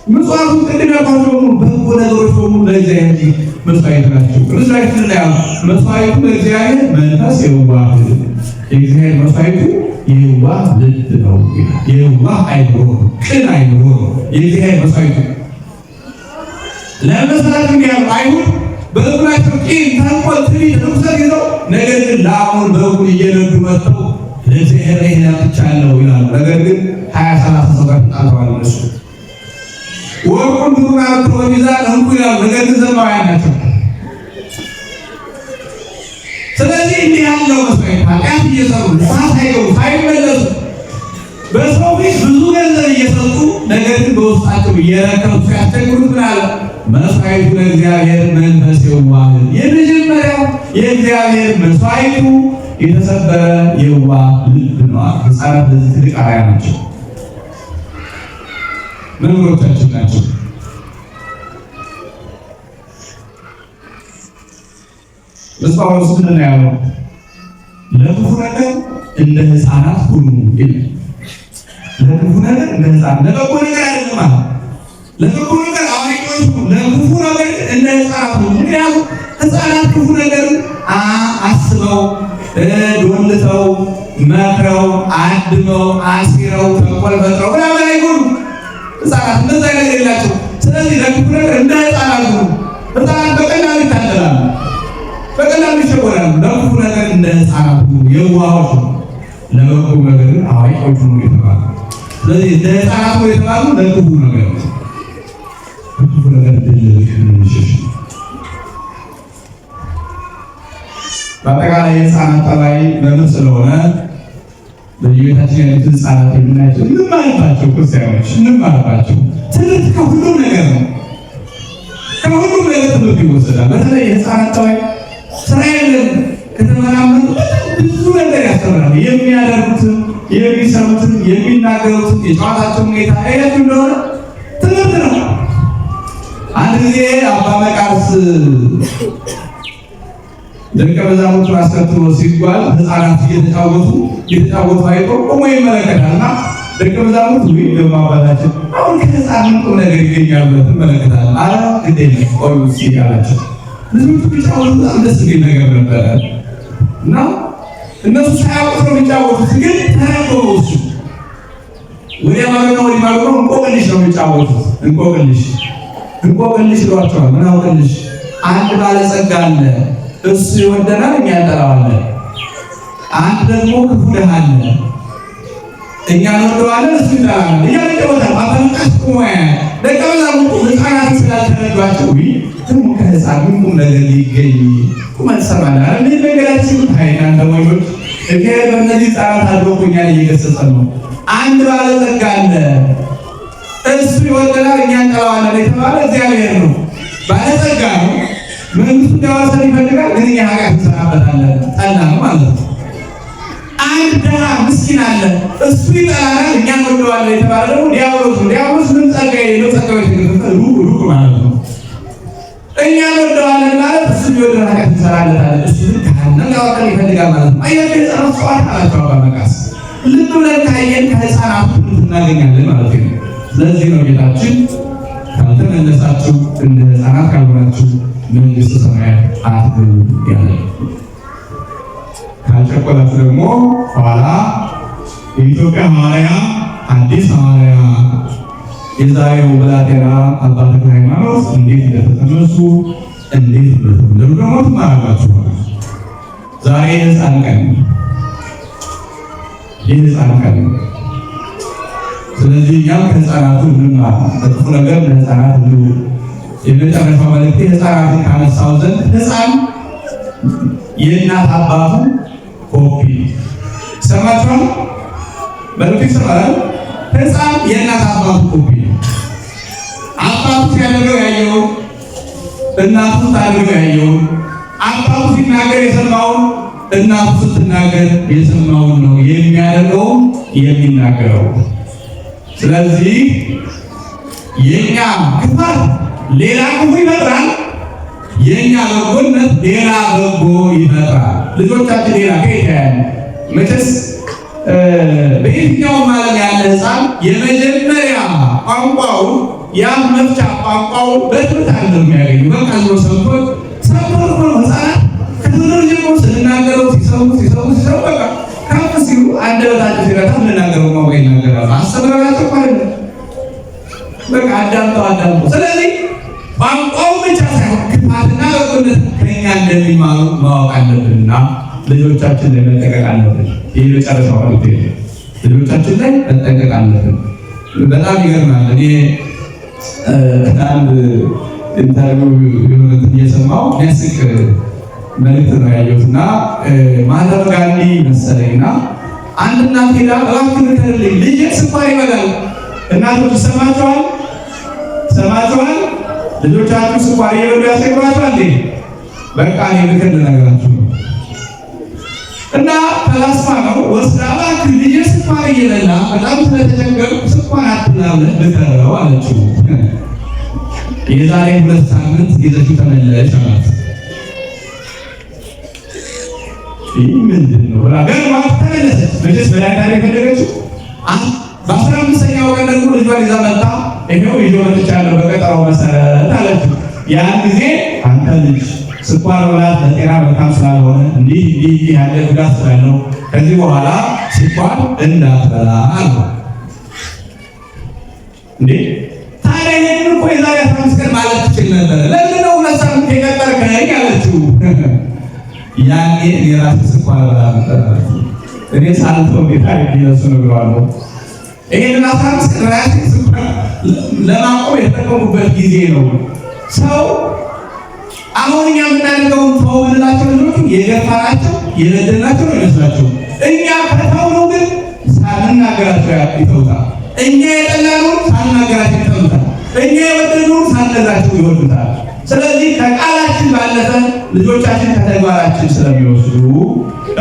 ምጽዋቱ ቅድም ያልኳቸው በሙሉ በጎ ነገሮች በሙሉ ለእግዚአብሔር መስዋዕት ናቸው። ቅዱስ ዳዊት እንዳለው መስዋዕቱ ለእግዚአብሔር መንፈስ የዋህ የእግዚአብሔር መስዋዕቱ የዋህ ልብ ነው። የዋህ አይምሮ ነው። ቅን አይምሮ ነው የእግዚአብሔር መስዋዕቱ። ለመሰራት እንዲያሉ አይሁድ በልቡናቸው ቂም፣ ተንኮል፣ ትዕቢት፣ ርኩሰት ይዘው ነገር ግን ላሙን በጉን እየነዱ መጥተው ለእግዚአብሔር ይሄን አምጥቻለሁ ይላሉ። ነገር ግን 20-30 ሰው ጋር ተጣልተዋል። እነሱ ወርቁን ብሩን አምጥተው በሚዛን እንቁ ይላሉ። ነገር ግን ዘማውያን ናቸው። ስለዚህ እንዲህ ያለው መስዋዕት ኃጢአት እየሰሩ ሳይገቡ ሳይመለሱ በሰው ፊት ብዙ ገንዘብ እየሰጡ ነገር ግን በውስጣቸው እየረከሱ ሲያስቸግሩት ምን አለ? መስዋዕቱ ለእግዚአብሔር መንፈስ የዋህ። የመጀመሪያው የእግዚአብሔር መስዋዕቱ የተሰበረ የዋህ ልብ ነው። ሕፃናት በዚህ ትልቅ አርአያ ናቸው፣ መምህሮቻችን ናቸው። በስፋው ስንል ያለው ለክፉ ነገር እንደ ሕፃናት ሁኑ ይላል። ለክፉ ነገር እንደ ሕፃናት፣ ለበጎ ነገር አይደለም ማለት ለበጎ ነገር አዋቂዎች ሁኑ፣ ለክፉ ነገር እንደ ሕፃናት ሁኑ። ምክንያቱም ሕፃናት ክፉ ነገር አስበው ዶልተው መክረው አድመው አሲረው ተንኮል ፈጥረው ምናምን አይሆኑ። ሕፃናት እንደዛ ነገር የላቸው። ስለዚህ ለክፉ ነገር እንደ ሕፃናት ሁኑ። ሕፃናት በቀላሉ ይታለላሉ፣ በቀላሉ ይሸወዳሉ። ለክፉ ነገር እንደ ሕፃናት ሁኑ፣ የዋሆች ሁኑ፣ ለበጎ ነገር አዋቂዎች ሁኑ የተባሉ። ስለዚህ እንደ ሕፃናት ሁኑ የተባሉ ለክፉ ነገር ክፉ ነገር እንድንሸሽ። በአጠቃላይ የሕፃናት ጠባይ መምህር ስለሆነ በየቤታችን ያሉት ሕፃናት የምናያቸው እንማርባቸው፣ ክርስቲያኖች እንማርባቸው። ትምህርት ከሁሉም ነገር ነው፣ ከሁሉም ነገር ትምህርት ይወሰዳል። በተለይ የሕፃናት ጠባይ እስራኤልን ከተመራመሩ ብዙ ነገር ያስተምራል። የሚያደርጉትን፣ የሚሰሩትን፣ የሚናገሩትን የጨዋታቸው ሁኔታ አይነቱ እንደሆነ ትምህርት ነው። አንድ ጊዜ አባ መቃርስ ደቀ መዛሙርቱን አስከትሎ ሲጓዝ ሕፃናት እየተጫወቱ አይቶ ቆሞ ይመለከታልና ደቀ መዛሙርቱ ደግሞ አባታችን አሁን ከሕፃን ቁም ነገር ይገኛል ብለህ ትመለከታለህ? አረ ግድ የለም ቆዩ እስኪ አላቸው። ልጆቹ ቢጫወቱ በጣም ደስ የሚል ነገር ነበረ እና እነሱ ሳያውቁ ነው የሚጫወቱት፣ ግን ተረጎመ እሱ ወዲያ ማለትና ወዲህ ማለት ነው። እንቆቅልሽ ነው የሚጫወቱት። እንቆቅልሽ ይሏቸዋል። ምን አውቅልሽ? አንድ ባለጸጋ አለ፣ እሱ ይወደናል፣ እኛ እንጠላዋለን። አንድ ደግሞ ክፉ ድሃ አለ፣ እኛ እንወደዋለን፣ እሱ ይጠላናል። እያለ ይጫወታል። አባመቃስ ቁሞ ያያል። ደቀ መዛሙርቱ ሕፃናት ስላልተረዷቸው ከሕፃን ቁም ነገር ሊገኝ ቁመት ሰማለ እንዴ ነገራችን ታይና እንደሞኞች እግዚአብሔር በእነዚህ ሕፃናት አድሮኩ እኛን እየገሰጸን ነው። አንድ ባለጸጋ አለ፣ እሱ ይወደናል፣ እኛ እንጠላዋለን የተባለ እግዚአብሔር ነው። ባለጸጋ ነው፣ መንግስቱ እንዲያወርሰን ይፈልጋል፣ ግን እኛ ኃጢአት እንሰራበታለን፣ ጠላ ነው ማለት ነው። አንድ ድሃ ምስኪን አለ፣ እሱ ይጠላናል፣ እኛ እንወደዋለን የተባለ ደግሞ ዲያብሎስ ነው። ዲያብሎስ ምን ጸጋ የሌለው ጸጋው የተገፈፈ ሩቅ ማለት ነው። እኛ እንወደዋለን ማለት እሱ ይወደን ኃጢአት እንሰራለታለን፣ እሱ ከሃናን ሊያወጣን ይፈልጋል ማለት ነው። አያቸው የሕፃናት ጨዋታ አላቸው አባ መቃርስ። ልብ ብለን ካየን ከሕፃናቱ እናገኛለን ማለት ነው። ስለዚህ ነው ጌታችን ካልተመለሳችሁ እንደ ሕፃናት ካልሆናችሁ መንግሥተ ሰማያት አትገቡም ያለ። ካልቸኮላችሁ ደግሞ ኋላ የኢትዮጵያ ሐዋርያ አዲስ ሐዋርያ የዛሬው ብላቴና አባ ተክለ ሃይማኖት እንዴት እንደተጠመሱ እንዴት እንደተወለዱ ደግሞ ትማራላችሁ። ዛሬ የሕፃን ቀን፣ የሕፃን ቀን። ስለዚህ እኛም ከሕፃናቱ እንማር፣ በክፉ ነገር ለሕፃናት እንዱ። የመጨረሻው መልእክቴ ሕፃናትን ካነሳው ዘንድ ሕፃን የእናት አባቱ ኮፒ ሰማችኋል። መልእክት ይሰማል። ሕፃን የእናት አባቱ ኮፒ። አባቱ ሲያደርገው ያየውን እናቱ ታደርገው ያየውን፣ አባቱ ሲናገር የሰማውን እናቱ ስትናገር የሰማውን ነው የሚያደርገው የሚናገረው። ስለዚህ የኛ ክፋት ሌላ ክፉ ይፈጥራል፣ የኛ በጎነት ሌላ በጎ ይፈጥራል። ልጆቻችን ሌላ ከየት ያያል? መቼስ በየትኛውም ዓለም ያለ ሕፃን የመጀመሪያ ቋንቋው የአፍ መፍቻ ቋንቋው በትምህርት አለ የሚያገኙ በቃ ዞ ሰምቶት ነው። ሕፃናት ከትምህርት ጀምሮ ስንናገረው ሲሰሙ በቃ ከፍ ሲሉ አንደበታቸው ሲረታ ምንናገረው ማውቀ ይናገራሉ። አስተምረናቸው ማለት ነው። በቃ አዳምጠው። ስለዚህ ቋንቋው ብቻ ሳይሆን ክፋትና በጎነት ከኛ እንደሚማሩ ማወቅ አለብንና ልጆቻችን ላይ መጠንቀቅ አለብን። ይህ መጨረሻው ነው። ልጆቻችን ላይ መጠንቀቅ አለብን። በጣም ይገርማል። እኔ አንድ ኢንተርቪው እየሰማሁ የሚያስቅ መልዕክት ነው ያየሁትና ማህተመ ጋንዲ መሰለኝና አንድ እናት ሄዳ እባክህ ንገርልኝ ልጄ ስኳር ይበላል። እናቶች ሰማችኋል? ልጆቻችሁ ስኳር እየበሉ ያስቸግሯችኋል? በቃ እኔ ልክል ነገራችሁ ነው እና ተላስፋ ነው ወስዳ እባክህ ልጄ ስኳር እየበላ በጣም ስለተቸገርኩ ስኳር አትብላ ብለህ ንገረው አለችው። የዛሬ 2 ሳምንት ይዘሽው ተመለሽ አላት። ይህ ምንድን ነው ብላ ገርማ ተመለሰች። መቼስ በዳዳሪ ፈለገችው። በ15ኛው ቀን ደግሞ ልጇን ይዛ መጣ። ይሄው ይዞ መጥቻለሁ በቀጠሮው መሰረት አለችው። ያን ጊዜ አንተ ልጅ ስኳር መብላት ለጤና መልካም ስላልሆነ እንዲህ ያለ ጉዳት ስላለው ከዚህ በኋላ ስኳር እንዳትበላ አለ። እንዴ ታዲያ ይሄን እኮ የዛሬ 15 ቀን ማለት ትችል ነበር። ለምን ነው 2 ሳምንት የቀጠርከኝ አለችው። ያኔ እኔ ራሴ ስኳር በላ ነበር። እኔ ሳልተው ጌታ ይለሱ ነግረዋለሁ። ይሄን 15 ቀን ራሴ ስኳር ለማቆም የተጠቀሙበት ጊዜ ነው። ሰው አሁን እኛ የምናደርገውን ተው ብንላቸው ልጆቹ የገፋናቸው የበደልናቸው ነው ይመስላቸው። እኛ ከተው ነው ግን ሳንናገራቸው ይተውታል። እኛ የጠላነውን ሳንናገራቸው ይተውታል። እኛ የበደልነውን ሳንነግራቸው ይወዱታል። ስለዚህ ከቃላችን ባለፈ ልጆቻችን ከተግባራችን ስለሚወስዱ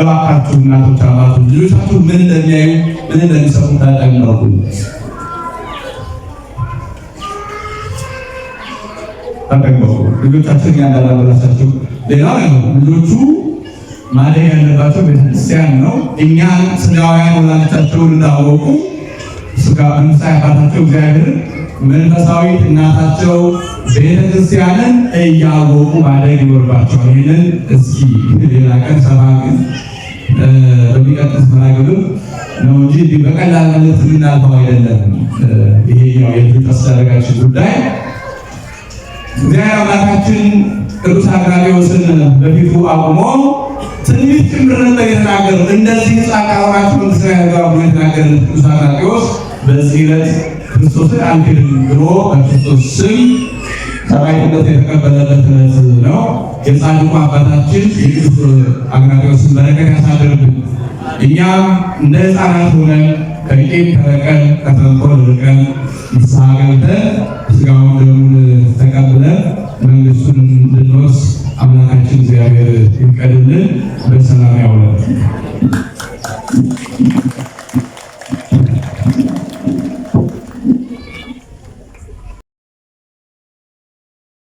እባካችሁ እናቶች፣ አባቶች ልጆቻችሁ ምን እንደሚያዩ ምን እንደሚሰሩ ተጠንቀቁ። ልጆቻችን ያንዳላበላሳቸው ሌላው ነው። ልጆቹ ማደግ ያለባቸው ቤተክርስቲያን ነው። እኛ ስጋውያን ወላጆቻቸውን እንዳወቁ ስጋ መንፈሳዊ አባታቸው እግዚአብሔር መንፈሳዊ እናታቸው ቤተክርስቲያንን እያወቁ ማደግ ይኖርባቸዋል። ይህንን እስኪ ሌላ ቀን ሰፋ ግን በሚቀጥል መናገር ነው እንጂ በቀላል ማለት የምናልፈው አይደለም። ይሄኛው የልጆች አስተዳደጋችን ጉዳይ እግዚአብሔር አምላካችን ቅዱስ አግናጤዎስን በፊቱ አቁሞ ትንቢት ጭምር ነበር የተናገረው። እንደዚህ ሕፃን ካልሆናችሁ መንግሥተ ሰማያት ብሎ የተናገረለት ቅዱስ አግናጤዎስ በዚህ ዕለት ክርስቶስን አልክድም ብሎ በክርስቶስ ስም ሰማዕትነት የተቀበለበት ዕለት ነው። የጻድቁ አባታችን የቅዱስ አግናጤዎስን በረከት ያሳድርብን። እኛም እንደ ሕፃናት ሆነን ከቂም ከበቀል ከተንኮል ርቀን ንስሐ ገብተን ሥጋውን ደሙን ተቀብለን መንግሥቱን እንድንወርስ አምላካችን እግዚአብሔር ይፍቀድልን። በሰላም ያውለን።